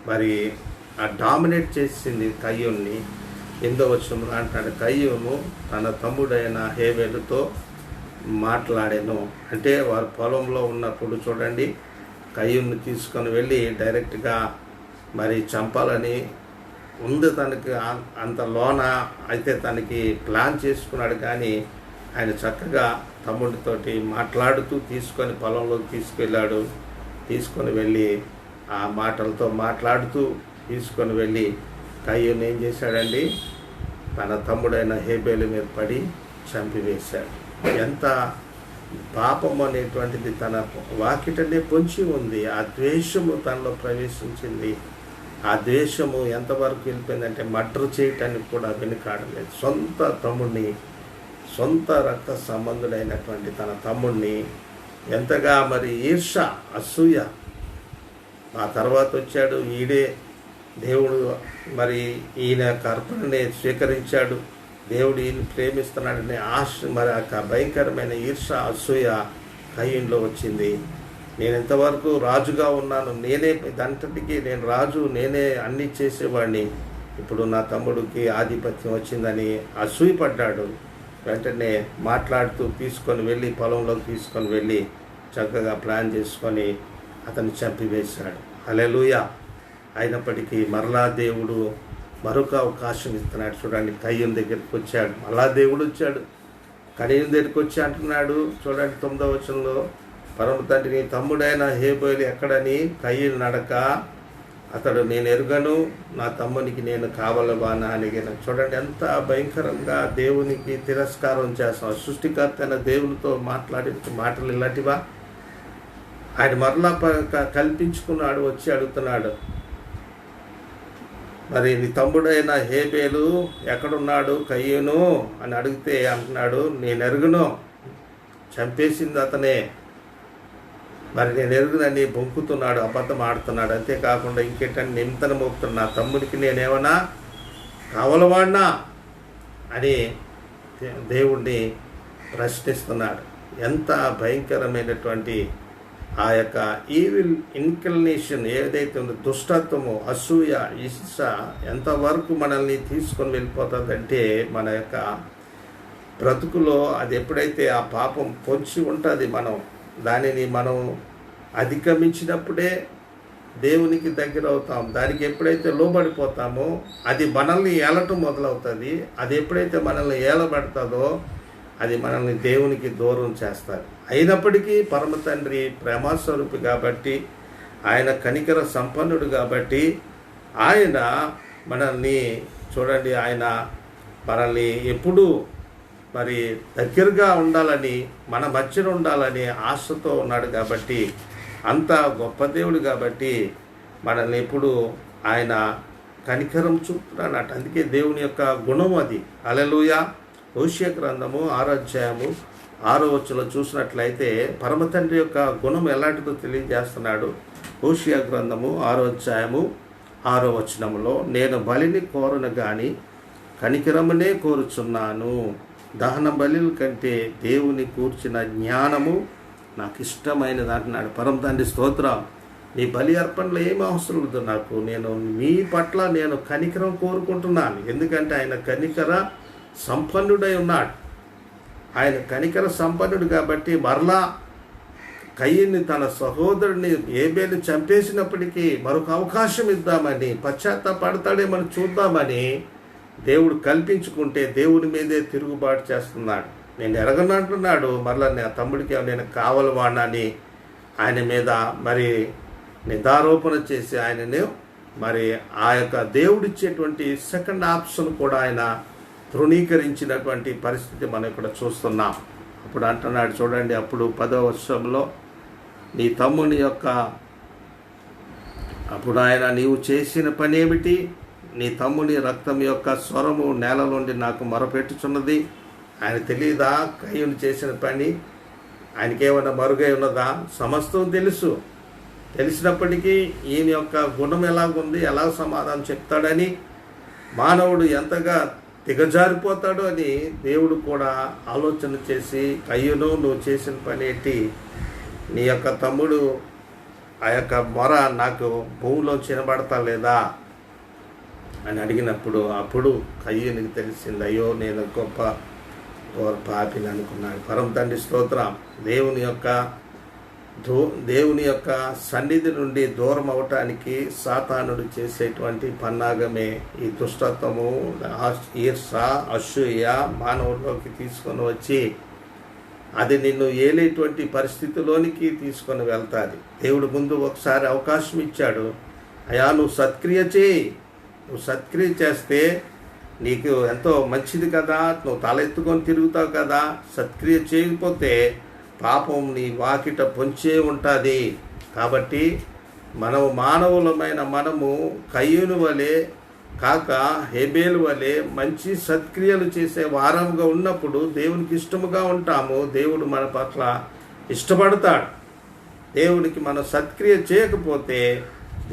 మరి ఆ డామినేట్ చేసింది కయ్యూన్ని. 8వ వచనంలో అంటాడు, కయ్యూను తన తమ్ముడైన హేబేలుతో మాట్లాడాను. అంటే వారు పొలంలో ఉన్నప్పుడు చూడండి, కయ్యూన్ని తీసుకొని వెళ్ళి డైరెక్ట్గా మరి చంపాలని ఉంది తనకి. అంత లోన అయితే తనకి ప్లాన్ చేసుకున్నాడు, కానీ ఆయన చక్కగా తమ్ముడితోటి మాట్లాడుతూ తీసుకొని పొలంలోకి తీసుకెళ్ళాడు. తీసుకొని వెళ్ళి ఆ మాటలతో మాట్లాడుతూ తీసుకొని వెళ్ళి కయ్యూని ఏం చేశాడండి, తన తమ్ముడైన హేబేలు మీద పడి చంపివేశాడు. ఎంత పాపం అనేటువంటిది తన వాకిటనే పొంచి ఉంది. ఆ ద్వేషము తనలో ప్రవేశించింది. ఆ ద్వేషము ఎంతవరకు వెళ్ళిపోయిందంటే మర్డర్ చేయటానికి కూడా వెనుకాడలేదు. సొంత తమ్ముడిని, సొంత రక్త సంబంధుడైనటువంటి తన తమ్ముడిని ఎంతగా మరి ఈర్ష, అసూయ. ఆ తర్వాత వచ్చాడు ఈడే దేవుడు, మరి ఈయన యొక్క అర్పణని స్వీకరించాడు, దేవుడు ఈయన ప్రేమిస్తున్నాడనే ఆశ, మరి ఆ భయంకరమైన ఈర్ష, అసూయ కయ్యంలో వచ్చింది. నేను ఎంతవరకు రాజుగా ఉన్నాను, నేనే దాంతటికి నేను రాజు, నేనే అన్నీ చేసేవాడిని, ఇప్పుడు నా తమ్ముడికి ఆధిపత్యం వచ్చిందని అసూయపడ్డాడు. వెంటనే మాట్లాడుతూ తీసుకొని వెళ్ళి పొలంలోకి తీసుకొని వెళ్ళి చక్కగా ప్లాన్ చేసుకొని అతన్ని చంపివేశాడు. హల్లెలూయా. అయినప్పటికీ మరలా దేవుడు మరొక అవకాశం ఇస్తున్నాడు. చూడండి, కయ్యూను దగ్గరికి వచ్చాడు, మళ్ళా దేవుడు వచ్చాడు, కయ్యూను దగ్గరికి వచ్చి అంటున్నాడు. చూడండి 9వ వచనంలో, పరమ తండ్రి నీ తమ్ముడైన హేబేలు ఎక్కడని కయ్యూను నడక, అతడు నేను ఎరుగను, నా తమ్మునికి నేను కావలవానా అని. చూడండి ఎంత భయంకరంగా దేవునికి తిరస్కారం చేస్తాం. సృష్టికర్త అయిన దేవునితో మాట్లాడే మాటలు ఇలాంటివా? ఆయన మరలా కల్పించుకున్నాడు, వచ్చి అడుగుతున్నాడు, మరి నీ తమ్ముడైన హేబేలు ఎక్కడున్నాడు కయ్యూను అని అడిగితే అంటున్నాడు, నేను ఎరుగును, చంపేసింది అతనే, మరి నేను ఎరుగునని బొంకుతున్నాడు, అబద్ధం ఆడుతున్నాడు. అంతేకాకుండా ఇంకేంటంటే నింతన మోపుతున్నాడు, నా తమ్ముడికి నేనేమన్నా కావలవాడినా అని దేవుణ్ణి ప్రశ్నిస్తున్నాడు. ఎంత భయంకరమైనటువంటి ఆ యొక్క ఈవిల్ ఇన్కలినేషన్ ఏదైతే ఉందో, దుష్టత్వము, అసూయ, ఈర్ష ఎంతవరకు మనల్ని తీసుకొని వెళ్ళిపోతుందంటే, మన యొక్క బ్రతుకులో అది ఎప్పుడైతే ఆ పాపం పొంచి ఉంటుంది, దానిని మనం అధిగమించినప్పుడే దేవునికి దగ్గర అవుతాం. దానికి ఎప్పుడైతే లోబడిపోతామో అది మనల్ని ఏలటం మొదలవుతుంది. అది ఎప్పుడైతే మనల్ని ఏలబడుతుందో అది మనల్ని దేవునికి దూరం చేస్తారు. అయినప్పటికీ పరమ తండ్రి ప్రేమస్వరూపి కాబట్టి, ఆయన కనికర సంపన్నుడు కాబట్టి, ఆయన మనల్ని చూడండి, ఆయన మనల్ని ఎప్పుడూ మరి దగ్గరగా ఉండాలని, మన మధ్యన ఉండాలని ఆశతో ఉన్నాడు కాబట్టి, అంత గొప్ప దేవుడు కాబట్టి మనల్ని ఎప్పుడు ఆయన కనికరం చూపుతున్నాడు. అందుకే దేవుని యొక్క గుణం అది. హల్లెలూయా. హోషేయ గ్రంథము 6వ అధ్యాయము 6వ వచనంలో చూసినట్లయితే పరమ తండ్రి యొక్క గుణం ఎలాంటిదో తెలియజేస్తున్నాడు. హోషేయ గ్రంథము 6వ అధ్యాయము 6వ వచనంలో, నేను బలిని కోరను గాని కనికరమునే కోరుచున్నాను, దహన బలుల కంటే దేవుని కూర్చిన జ్ఞానము నాకు ఇష్టమైనది అంటున్నాడు. పరమ తండ్రి స్తోత్రం. నీ బలి అర్పణలో ఏమి అవసరం లేదు నాకు, నేను మీ పట్ల నేను కనికరం కోరుకుంటున్నాను. ఎందుకంటే ఆయన కనికర సంపన్నుడై ఉన్నాడు. ఆయన కనికర సంపన్నుడు కాబట్టి మరలా కయ్యూని తన సహోదరుడిని హేబేలు చంపేసినప్పటికీ మరొక అవకాశం ఇద్దామని, పశ్చాత్తాపడతాడేమని చూద్దామని దేవుడు కల్పించుకుంటే దేవుని మీదే తిరుగుబాటు చేస్తున్నాడు. నేను ఎరగనంటున్నాడు, మరలా నా తమ్ముడికి నేను కావలవాడిని ఆయన మీద మరి నిందారోపణ చేసి ఆయనను మరి ఆ యొక్క దేవుడిచ్చేటువంటి సెకండ్ ఆప్షన్ కూడా ఆయన తృణీకరించినటువంటి పరిస్థితి మనం ఇక్కడ చూస్తున్నాం. అప్పుడు అంటున్నాడు చూడండి, అప్పుడు 10వ వచనంలో, నీ తమ్ముని యొక్క, అప్పుడు ఆయన నీవు చేసిన పని ఏమిటి, నీ తమ్ముని రక్తం యొక్క స్వరము నేల నుండి నాకు మొరపెట్టుచున్నది. ఆయన తెలియదా కయ్యూను చేసిన పని? ఆయనకేమైనా మరుగై ఉన్నదా? సమస్తం తెలుసు. తెలిసినప్పటికీ ఈయన యొక్క గుణం ఎలాగుంది, ఎలా సమాధానం చెప్తాడని, మానవుడు ఎంతగా దిగజారిపోతాడు అని దేవుడు కూడా ఆలోచన చేసి, కయ్యూను నువ్వు చేసిన పని ఏంటి, నీ యొక్క తమ్ముడు ఆ యొక్క మొర నాకు భూమిలో చినబడతా లేదా అని అడిగినప్పుడు, అప్పుడు కయ్యూనికి తెలిసింది, అయ్యో నేను గొప్ప పాపిని అనుకున్నాడు. పరమ తండ్రి స్తోత్రం. దేవుని యొక్క సన్నిధి నుండి దూరం అవటానికి సాతానుడు చేసేటువంటి పన్నాగమే ఈ దుష్టత్వము, ఈర్ష, అసూయ మానవుల్లోకి తీసుకొని వచ్చి అది నిన్ను ఏలేటువంటి పరిస్థితిలోనికి తీసుకొని వెళ్తాది. దేవుడు ముందు ఒకసారి అవకాశం ఇచ్చాడు, అయ్యా నువ్వు సత్క్రియ చేయి, నువ్వు సత్క్రియ చేస్తే నీకు ఎంతో మంచిది కదా, నువ్వు తలెత్తుకొని తిరుగుతావు కదా. సత్క్రియ చేయకపోతే పాపం నీ వాకిట పొంచే ఉంటుంది. కాబట్టి మనము మానవులమైన మనము కయ్యూను వలె కాక హేబేలు వలె మంచి సత్క్రియలు చేసే వారముగా ఉన్నప్పుడు దేవునికి ఇష్టముగా ఉంటాము. దేవుడు మన పట్ల ఇష్టపడతాడు. దేవునికి మనం సత్క్రియ చేయకపోతే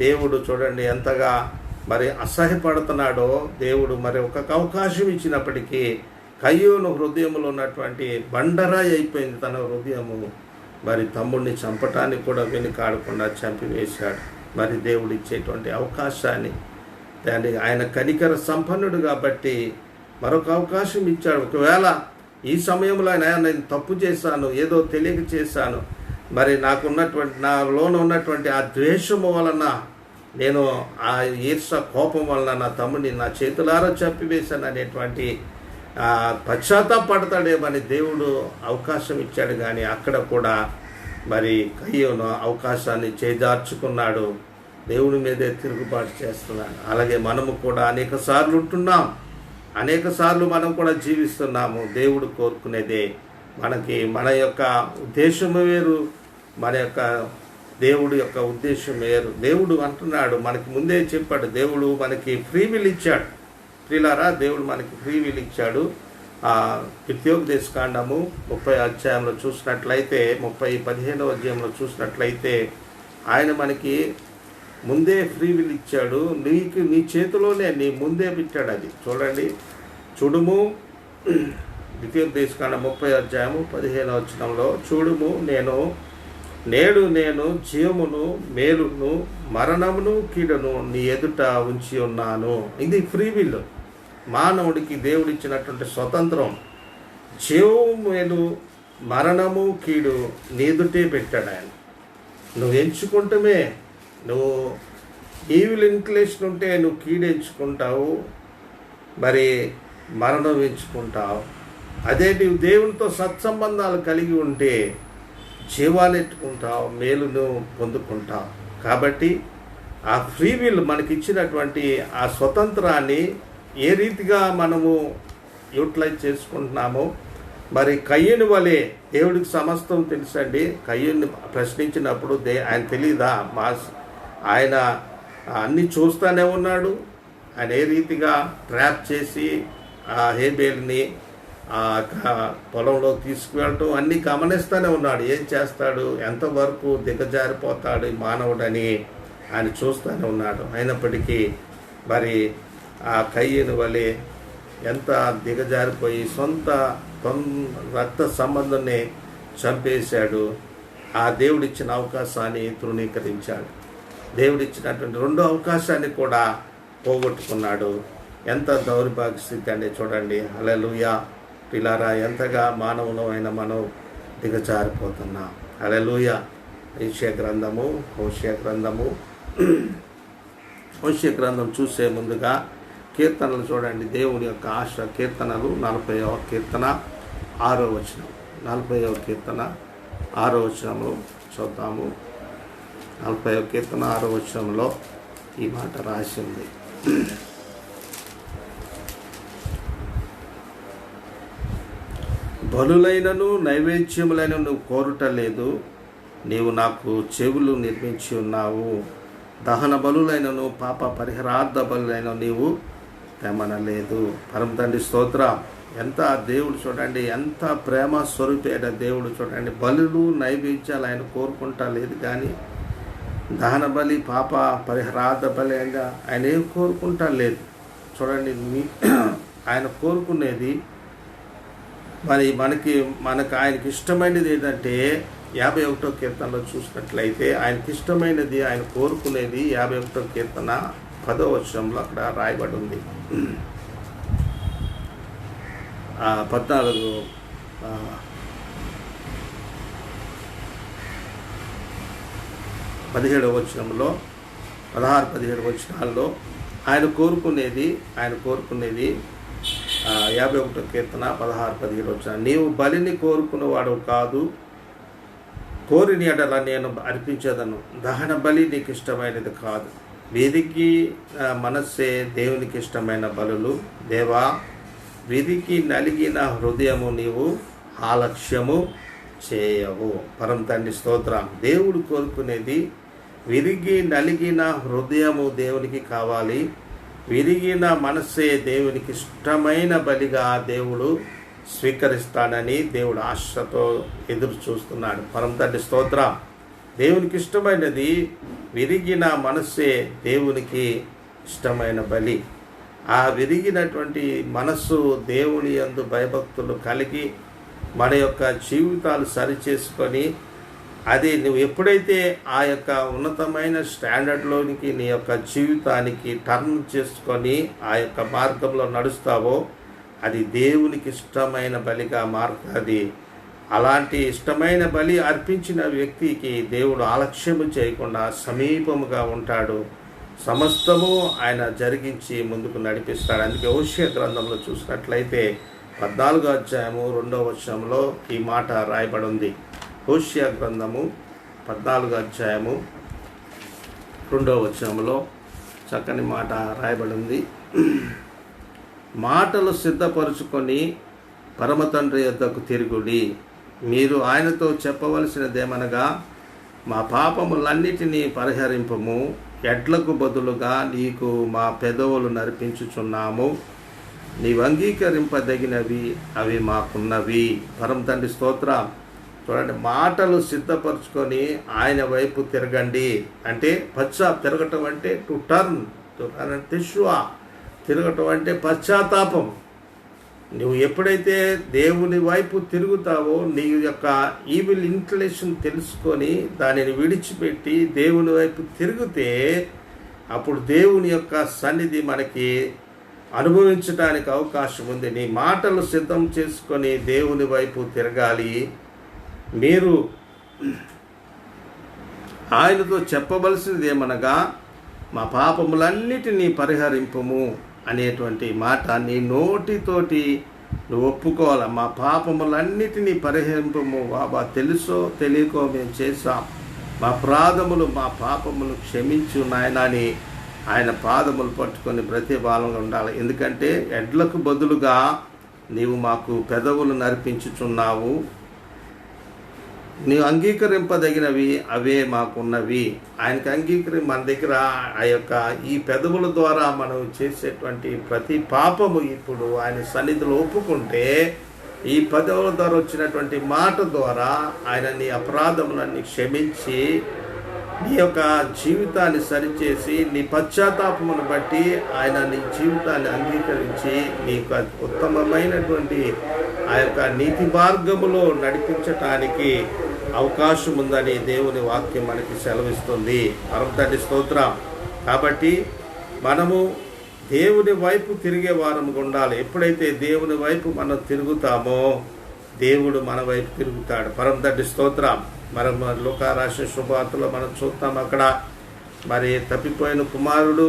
దేవుడు చూడండి ఎంతగా మరి అసహ్యపడుతున్నాడో. దేవుడు మరి ఒక అవకాశం ఇచ్చినప్పటికీ కయ్యూను హృదయంలో ఉన్నటువంటి బండరాయి అయిపోయింది తన హృదయము. మరి తమ్ముడిని చంపటానికి కూడా వెనుకాడకుండా చంపివేశాడు. మరి దేవుడు ఇచ్చేటువంటి అవకాశాన్ని దాన్ని ఆయన కనికర సంపన్నుడు కాబట్టి మరొక అవకాశం ఇచ్చాడు. ఒకవేళ ఈ సమయంలో నేను తప్పు చేశాను, ఏదో తెలియక చేశాను, మరి నాలోన ఉన్నటువంటి ఆ ద్వేషము వలన, నేను ఆ ఈర్ష కోపం వలన నా తమ్ముడిని నా చేతులారా చంపివేశాను అనేటువంటి పశ్చాత్తాపడతాడేమని దేవుడు అవకాశం ఇచ్చాడు. కానీ అక్కడ కూడా మరి కయ్యూను అవకాశాన్ని చేజార్చుకున్నాడు. దేవుని మీదే తిరుగుబాటు చేస్తున్నాడు. అలాగే మనము కూడా అనేక సార్లు ఉంటున్నాం, అనేక సార్లు మనం కూడా జీవిస్తున్నాము. దేవుడు కోరుకునేదే మనకి మన యొక్క ఉద్దేశము వేరు, మన యొక్క దేవుడు యొక్క ఉద్దేశం వేరు. దేవుడు అంటున్నాడు, మనకి ముందే చెప్పాడు, దేవుడు మనకి ఫ్రీ విల్ ఇచ్చాడు. ప్రియులారా, దేవుడు మనకి ఫ్రీ విల్ ఇచ్చాడు. ద్వితీయోపదేశకాండము 30వ అధ్యాయంలో చూసినట్లయితే 15వ అధ్యాయంలో చూసినట్లయితే ఆయన మనకి ముందే ఫ్రీ విల్ ఇచ్చాడు. నీ చేతిలోనే నీ ముందే పెట్టాడు. అది చూడండి, చూడుము, ద్వితీయోపదేశకాండం 30వ అధ్యాయము 15వ వచనంలో, చూడుము నేడు నేను జీవమును మేలును మరణమును కీడును నీ ఎదుట ఉంచి ఉన్నాను. ఇది ఫ్రీ విల్. మానవుడికి దేవుడిచ్చినటువంటి స్వతంత్రం. జీవము మేలు మరణము కీడు నీ ఎదుటే పెట్టాడు ఆయన. నువ్వు ఎంచుకుంటమే. నువ్వు ఈవిల్ ఇంక్లేషన్ ఉంటే నువ్వు కీడు ఎంచుకుంటావు, మరి మరణం ఎంచుకుంటావు. అదే నీవు దేవునితో సత్సంబంధాలు కలిగి ఉంటే జీవాన్ని ఎత్తుకుంటావు, మేలును పొందుకుంటావు. కాబట్టి ఆ ఫ్రీ విల్ మనకిచ్చినటువంటి ఆ స్వతంత్రాన్ని ఏ రీతిగా మనము యూటిలైజ్ చేసుకుంటున్నామో, మరి కయ్యూను వలె దేవుడికి సమస్తం తెలుసండి. కయ్యూని ప్రశ్నించినప్పుడు ఆయన తెలీదా? ఆయన అన్నీ చూస్తూనే ఉన్నాడు. ఆయన ఏ రీతిగా ట్రాప్ చేసి ఆ హేబేల్ని పొలంలో తీసుకువెళ్ళటం అన్నీ గమనిస్తూనే ఉన్నాడు. ఏం చేస్తాడు, ఎంతవరకు దిగజారిపోతాడు మానవుడని ఆయన చూస్తూనే ఉన్నాడు. అయినప్పటికీ మరి ఆ కయ్యూను వలె ఎంత దిగజారిపోయి సొంత రక్త సంబంధాన్ని చంపేశాడు. ఆ దేవుడిచ్చిన అవకాశాన్ని తృణీకరించాడు. దేవుడిచ్చినటువంటి రెండో అవకాశాన్ని కూడా పోగొట్టుకున్నాడు. ఎంత దౌర్భాగ్య స్థితి అంటే చూడండి. హల్లెలూయా. పిల్లారా, ఎంతగా మానవులమైన మనం దిగజారిపోతున్నాం. హల్లెలూయా. హోషేయ గ్రంథం చూసే ముందుగా కీర్తనలు చూడండి. దేవుని యొక్క ఆశ. కీర్తనలు 40వ కీర్తన 6వ వచనం. 40వ కీర్తన 6వ వచనంలో చూద్దాము. 40వ కీర్తన 6వ వచనంలో ఈ మాట రాసి ఉంది. బలులైనను నైవేద్యములైన నువ్వు కోరుట లేదు, నీవు నాకు చెవులు నిర్మించి ఉన్నావు. దహన బలులైనను పాప పరిహారార్థ బలులైన నీవు తెమనలేదు. పరమ తండ్రి స్తోత్రం. ఎంత దేవుడు చూడండి, ఎంత ప్రేమ స్వరూపేట దేవుడు చూడండి. బలులు నైవేద్యాలు ఆయన కోరుకుంటా లేదు, కానీ దహన బలి పాప పరిహారార్థ బలి ఆయన ఏం కోరుకుంటా లేదు. చూడండి, ఆయన కోరుకునేది మరి మనకు ఆయనకి ఇష్టమైనది ఏంటంటే 51వ కీర్తనలో చూసినట్లయితే ఆయనకి ఇష్టమైనది, ఆయన కోరుకునేది 51వ కీర్తన 10వ వచనంలో అక్కడ రాయబడి ఉంది. 17వ వచనంలో 16-17 వచనాల్లో ఆయన కోరుకునేది 51వ కీర్తన 16-17 వచనం. నీవు బలిని కోరుకునేవాడు కాదు, కోరిని ఎడల నేను అర్పించేదను. దహన బలి నీకు ఇష్టమైనది కాదు. వీరికి మనస్సే దేవునికి ఇష్టమైన బలులు. దేవా, వీరికి నలిగిన హృదయము నీవు ఆలక్ష్యము చేయవు. పరమ తండ్రి స్తోత్రం. దేవుడు కోరుకునేది విరిగి నలిగిన హృదయము దేవునికి కావాలి. విరిగిన మనస్సే దేవునికి ఇష్టమైన బలిగా దేవుడు స్వీకరిస్తాడని దేవుడు ఆశతో ఎదురు చూస్తున్నాడు. పరమ తండ్రి స్తోత్రం. దేవునికి ఇష్టమైనది విరిగిన మనస్సే దేవునికి ఇష్టమైన బలి. ఆ విరిగినటువంటి మనస్సు దేవుని యందు భయభక్తులు కలిగి మన యొక్క జీవితాలు సరిచేసుకొని, అది నువ్వు ఎప్పుడైతే ఆ యొక్క ఉన్నతమైన స్టాండర్డ్లోనికి నీ యొక్క జీవితానికి టర్న్ చేసుకొని ఆ యొక్క మార్గంలో నడుస్తావో అది దేవునికి ఇష్టమైన బలిగా మారుతుంది. అలాంటి ఇష్టమైన బలి అర్పించిన వ్యక్తికి దేవుడు ఆలక్ష్యము చేయకుండా సమీపముగా ఉంటాడు. సమస్తము ఆయన జరిగించి ముందుకు నడిపిస్తాడు. అందుకే హోషేయ గ్రంథంలో చూసినట్లయితే 14వ అధ్యాయము 2వ వచనంలో ఈ మాట రాయబడి ఉంది. హోషేయ గ్రంథము 14వ అధ్యాయము 2వ వచనంలో చక్కని మాట రాయబడి ఉంది. మాటలు సిద్ధపరుచుకొని పరమ తండ్రి యొద్దకు తిరుగుడి. మీరు ఆయనతో చెప్పవలసినదేమనగా, మా పాపములన్నిటినీ పరిహరింపము. ఎడ్లకు బదులుగా నీకు మా పెదవులు నర్పించుచున్నాము. నీవు అంగీకరింపదగినవి అవి మాకున్నవి. పరమ తండ్రి స్తోత్రం. చూడండి, మాటలు సిద్ధపరచుకొని ఆయన వైపు తిరగండి. అంటే తిరగటం అంటే టు టర్న్ తిష్వా, తిరగటం అంటే పశ్చాత్తాపం. నువ్వు ఎప్పుడైతే దేవుని వైపు తిరుగుతావో నీ యొక్క ఈవిల్ ఇంక్లినేషన్ తెలుసుకొని దానిని విడిచిపెట్టి దేవుని వైపు తిరిగితే అప్పుడు దేవుని యొక్క సన్నిధి మనకి అనుభవించడానికి అవకాశం ఉంది. నీ మాటలు సిద్ధం చేసుకొని దేవుని వైపు తిరగాలి. మీరు ఆయనతో చెప్పవలసినది ఏమనగా, మా పాపములన్నిటినీ పరిహరింపము అనేటువంటి మాట నీ నోటితోటి నువ్వు ఒప్పుకోవాలి. మా పాపములన్నిటినీ పరిహరింపము బాబా, తెలుసో తెలియకో మేము చేశాం, మా పాపములు క్షమించు నాయనా అని ఆయన పాదములు పట్టుకొని ప్రతిభాలంగా ఉండాలి. ఎందుకంటే ఎడ్లకు బదులుగా నీవు మాకు పెదవులు నర్పించుచున్నావు. నీవు అంగీకరింపదగినవి అవే మాకున్నవి. ఆయనకి మన దగ్గర ఆ యొక్క ఈ పెదవుల ద్వారా మనం చేసేటువంటి ప్రతి పాపము ఇప్పుడు ఆయన సన్నిధిలో ఒప్పుకుంటే, ఈ పెదవుల ద్వారా వచ్చినటువంటి మాట ద్వారా ఆయన నీ అపరాధములన్నీ క్షమించి నీ యొక్క జీవితాన్ని సరిచేసి నీ పశ్చాత్తాపమును బట్టి ఆయన నీ జీవితాన్ని అంగీకరించి నీకు ఉత్తమమైనటువంటి ఆ యొక్క నీతి మార్గములో నడిపించటానికి అవకాశం ఉందని దేవుని వాక్యం మనకి సెలవిస్తుంది. పరమ తండ్రి స్తోత్రం. కాబట్టి మనము దేవుని వైపు తిరిగే వారముగా ఉండాలి. ఎప్పుడైతే దేవుని వైపు మనం తిరుగుతామో దేవుడు మన వైపు తిరుగుతాడు. పరమ తండ్రి స్తోత్రం. మనం లూకా రాసిన శుభవార్తలో మనం చూస్తాం. అక్కడ మరి తప్పిపోయిన కుమారుడు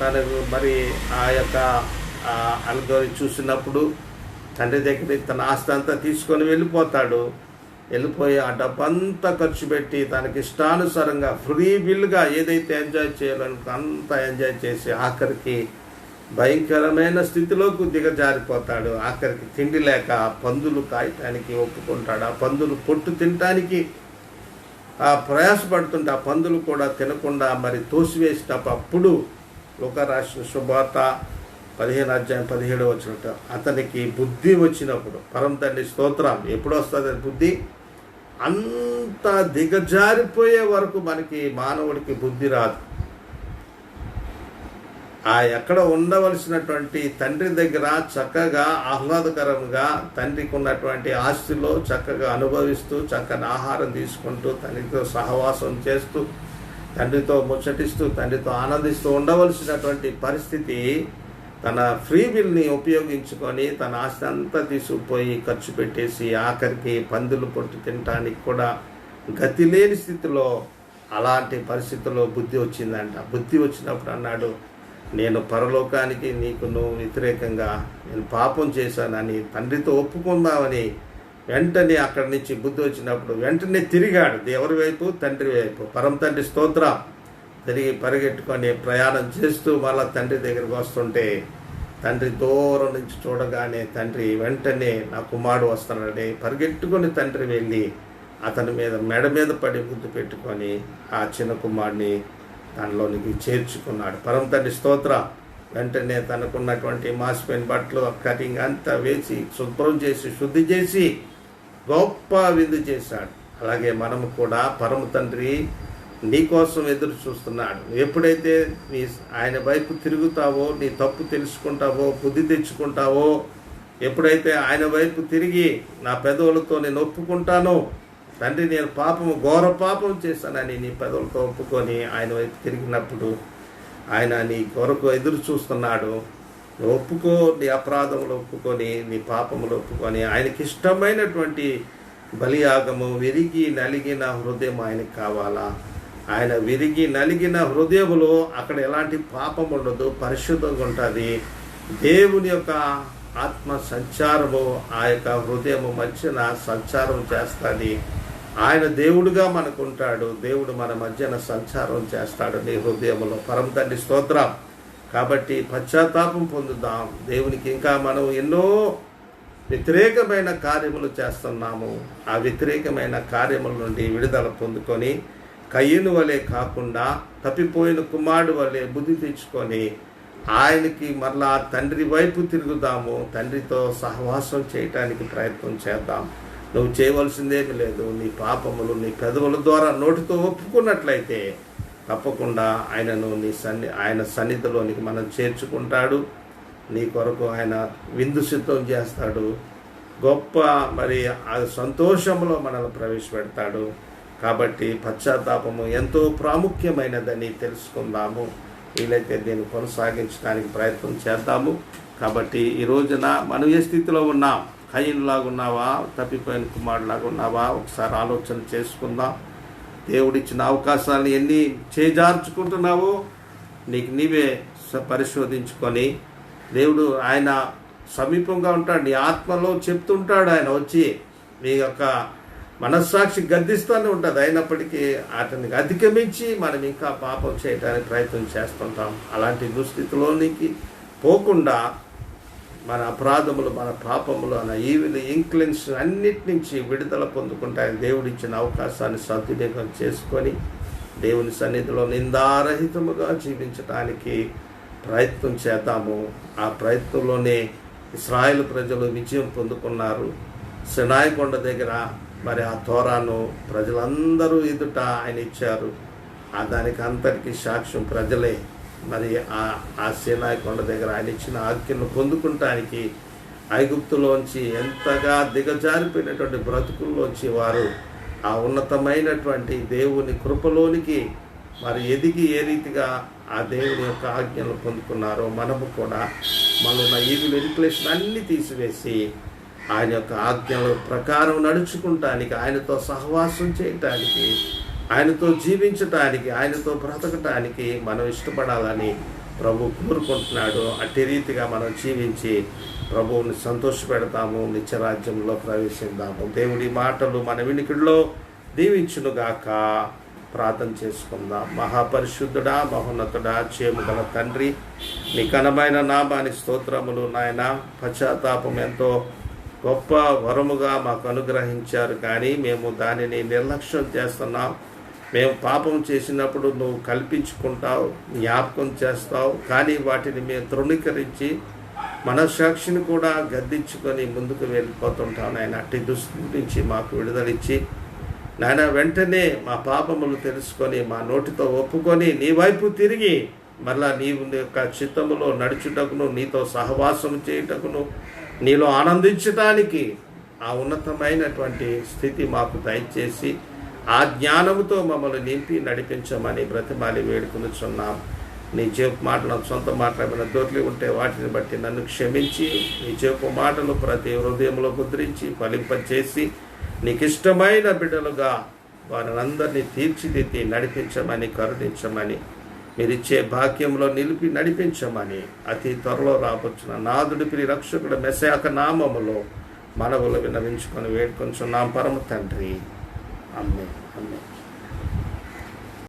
తనకు మరి ఆ యొక్క అల్గోరి చూసినప్పుడు తండ్రి దగ్గరికి తన ఆస్తి అంతా తీసుకొని వెళ్ళిపోయి ఆ డబ్బంతా ఖర్చు పెట్టి తనకి ఇష్టానుసారంగా ఫ్రీ విల్గా ఏదైతే ఎంజాయ్ చేయాలనుకో అంతా ఎంజాయ్ చేసి ఆఖరికి భయంకరమైన స్థితిలోకి దిగజారిపోతాడు. ఆఖరికి తిండి లేక పందులు కాయటానికి ఒప్పుకుంటాడు. ఆ పందులు పొట్టు తినటానికి ప్రయాసపడుతుంటే ఆ పందులు కూడా తినకుండా మరి తోసివేసినప్పుడు అప్పుడు లూకా రాసిన శుభవార్త 15వ అధ్యాయం 17వ వచనం అతనికి బుద్ధి వచ్చినప్పుడు, పరమ తండ్రి స్తోత్రం, ఎప్పుడు వస్తుంది బుద్ధి? అంత దిగజారిపోయే వరకు మనకి మానవుడికి బుద్ధి రాదు. ఎక్కడ ఉండవలసినటువంటి తండ్రి దగ్గర చక్కగా ఆహ్లాదకరంగా తండ్రికి ఉన్నటువంటి ఆస్తిలో చక్కగా అనుభవిస్తూ చక్కని ఆహారం తీసుకుంటూ తండ్రితో సహవాసం చేస్తూ తండ్రితో ముచ్చటిస్తూ తండ్రితో ఆనందిస్తూ ఉండవలసినటువంటి పరిస్థితి తన ఫ్రీ విల్ని ఉపయోగించుకొని తన ఆస్తి అంతా తీసుకుపోయి ఖర్చు పెట్టేసి ఆఖరికి పందులు పొట్టు తినటానికి కూడా గతి లేని స్థితిలో అలాంటి పరిస్థితుల్లో బుద్ధి వచ్చిందంట. బుద్ధి వచ్చినప్పుడు అన్నాడు, నేను పరలోకానికి నువ్వు వ్యతిరేకంగా నేను పాపం చేశానని తండ్రితో ఒప్పుకుందామని వెంటనే అక్కడి నుంచి బుద్ధి వచ్చినప్పుడు వెంటనే తిరిగాడు ఎవరి వైపు? తండ్రి వైపు. పరమ తండ్రి స్తోత్రం. తిరిగి పరిగెట్టుకొని ప్రయాణం చేస్తూ మళ్ళీ తండ్రి దగ్గరికి వస్తుంటే తండ్రి దూరం నుంచి చూడగానే తండ్రి వెంటనే నా కుమారుడు వస్తున్నాడని పరిగెట్టుకొని తండ్రి వెళ్ళి అతని మీద మెడ మీద పడి ముద్దు పెట్టుకొని ఆ చిన్న కుమారుని దానిలోనికి చేర్చుకున్నాడు. పరమ తండ్రి స్తోత్ర. వెంటనే తనకున్నటువంటి మాసిపోయిన బట్టలు కటింగ్ అంతా వేసి శుభ్రం చేసి శుద్ధి చేసి గొప్ప విందు చేశాడు. అలాగే మనము కూడా పరమ తండ్రి నీ కోసం ఎదురు చూస్తున్నాడు. ఎప్పుడైతే ఆయన వైపు తిరుగుతావో, నీ తప్పు తెలుసుకుంటావో, బుద్ధి తెచ్చుకుంటావో, ఎప్పుడైతే ఆయన వైపు తిరిగి నా పెదవులతో నేను ఒప్పుకుంటానో, తండ్రి నేను ఘోర పాపం చేశానని నీ పెదవులతో ఒప్పుకొని ఆయన వైపు తిరిగినప్పుడు ఆయన నీ కొరకు ఎదురు చూస్తున్నాడు. ఒప్పుకో, నీ అపరాధములు ఒప్పుకొని, నీ పాపములు ఒప్పుకొని, ఆయనకి ఇష్టమైనటువంటి బలియాగము విరిగి నలిగిన హృదయం ఆయనకు కావాలా. ఆయన విరిగి నలిగిన హృదయములో అక్కడ ఎలాంటి పాపం ఉండదు, పరిశుద్ధంగా ఉంటుంది. దేవుని యొక్క ఆత్మ సంచారము ఆ యొక్క హృదయము మధ్యన సంచారం చేస్తుంది. ఆయన దేవుడుగా మనకుంటాడు. దేవుడు మన మధ్యన సంచారం చేస్తాడు నీ హృదయంలో. పరమ తండ్రి స్తోత్రం. కాబట్టి పశ్చాత్తాపం పొందుదాం. దేవునికి ఇంకా మనం ఎన్నో వ్యతిరేకమైన కార్యములు చేస్తున్నాము. ఆ వ్యతిరేకమైన కార్యముల నుండి విడుదల పొందుకొని కయ్యను వలె కాకుండా తప్పిపోయిన కుమారుడు వలె బుద్ధి తెచ్చుకొని ఆయనకి మరలా తండ్రి వైపు తిరుగుదాము. తండ్రితో సహవాసం చేయటానికి ప్రయత్నం చేద్దాం. నువ్వు చేయవలసిందేమీ లేదు. నీ పాపములు నీ పెదవుల ద్వారా నోటితో ఒప్పుకున్నట్లయితే తప్పకుండా ఆయనను ఆయన సన్నిధిలోనికి మనం చేర్చుకుంటాడు. నీ కొరకు ఆయన విందు సిద్ధం చేస్తాడు. గొప్ప ఆ సంతోషంలో మనల్ని ప్రవేశపెడతాడు. కాబట్టి పశ్చాత్తాపము ఎంతో ప్రాముఖ్యమైనదని తెలుసుకుందాము. వీలైతే దీన్ని కొనసాగించడానికి ప్రయత్నం చేద్దాము. కాబట్టి ఈ రోజున మనం ఏ స్థితిలో ఉన్నాం? కయ్యనులాగా ఉన్నావా? తప్పిపోయిన కుమారులాగా ఉన్నావా? ఒకసారి ఆలోచన చేసుకుందాం. దేవుడిచ్చిన అవకాశాలను ఎన్ని చేజార్చుకుంటున్నావో నీకు నీవే పరిశోధించుకొని, దేవుడు ఆయన సమీపంగా ఉంటాడు. నీ ఆత్మలో చెప్తుంటాడు. ఆయన వచ్చి నీ యొక్క మనస్సాక్షి గద్దిస్తూనే ఉంటుంది. అయినప్పటికీ అతనికి అధిగమించి మనం ఇంకా పాపం చేయడానికి ప్రయత్నం చేస్తుంటాం. అలాంటి దుస్థితిలోనికి పోకుండా మన అపరాధములు, మన పాపములు, మన ఈవిల్ ఇంక్లెన్స్ అన్నిటి నుంచి విడుదల పొందుకుంటాయి. దేవుడిచ్చిన అవకాశాన్ని సద్వినియోగం చేసుకొని దేవుని సన్నిధిలో నిందారహితముగా జీవించడానికి ప్రయత్నం చేద్దాము. ఆ ప్రయత్నంలోనే ఇశ్రాయేలు ప్రజలు విజయం పొందుకున్నారు. సినాయి కొండ దగ్గర ఆ తోరాను ప్రజలందరూ ఎదుట ఆయన ఇచ్చారు. దానికి అంతటికీ సాక్ష్యం ప్రజలే. ఆ సినాయి కొండ దగ్గర ఆయన ఇచ్చిన ఆజ్ఞను పొందుకుంటానికి ఐగుప్తులోంచి ఎంతగా దిగజారిపోయినటువంటి బ్రతుకుల్లోంచి వారు ఆ ఉన్నతమైనటువంటి దేవుని కృపలోనికి ఎదిగి ఏ రీతిగా ఆ దేవుని యొక్క ఆజ్ఞలు పొందుకున్నారో మనము కూడా మనలో ఈవిల్ ఇన్క్లేషన్ అన్నీ తీసివేసి ఆయన యొక్క ఆజ్ఞల ప్రకారం నడుచుకుంటానికి, ఆయనతో సహవాసం చేయటానికి, ఆయనతో జీవించటానికి, ఆయనతో బ్రతకటానికి మనం ఇష్టపడాలని ప్రభు కోరుకుంటున్నాడు. అట్టి రీతిగా మనం జీవించి ప్రభువుని సంతోషపెడతాము, నిత్యరాజ్యంలో ప్రవేశిద్దాము. దేవుడి మాటలు మన వినికిడిలో దీవించునుగాక. ప్రార్థన చేసుకుందాం. మహాపరిశుద్ధుడా, మహోన్నతుడా, చేముగల తండ్రి, నీ ఘనమైన నామానికి స్తోత్రములు నాయన. పశ్చాత్తాపం ఎంతో గొప్ప వరముగా మాకు అనుగ్రహించారు, కానీ మేము దానిని నిర్లక్ష్యం చేస్తున్నాం. మేము పాపం చేసినప్పుడు నువ్వు కల్పించుకుంటావు, జ్ఞాపకం చేస్తావు, కానీ వాటిని మేము తృణీకరించి మనస్సాక్షిని కూడా గద్దించుకొని ముందుకు వెళ్ళిపోతుంటాం. నాయన అట్టి దుస్థితి నుంచి మాకు విడుదలిచ్చి నాయన వెంటనే మా పాపములు తెలుసుకొని మా నోటితో ఒప్పుకొని నీ వైపు తిరిగి మరలా నీవు యొక్క చిత్తములో నడుచుటకును, నీతో సహవాసం చేయుటకును, నీలో ఆనందించటానికి ఆ ఉన్నతమైనటువంటి స్థితి మాకు దయచేసి ఆ జ్ఞానముతో మమ్మల్ని నింపి నడిపించమని బ్రతిమాలి వేడుకొనుచున్నాం. నీ చేపు మాటలు సొంత మాటలు దొరికి ఉంటే వాటిని బట్టి నన్ను క్షమించి నీ చేపు మాటలు ప్రతి హృదయంలో ముద్రించి ఫలింపచేసి నీకు ఇష్టమైన బిడ్డలుగా వారినందరినీ తీర్చిదిద్ది నడిపించమని, కరుణించమని, మీరిచ్చే భాగ్యంలో నిలిపి నడిపించమని అతి త్వరలో రాబోచున్న నాదుడి ప్రియ రక్షకుడు మెస్సయాక నామములో మనవులు విన్నవించుకొని వేడుకొంచున్నాం పరమ తండ్రి. ఆమేన్. ఆమేన్.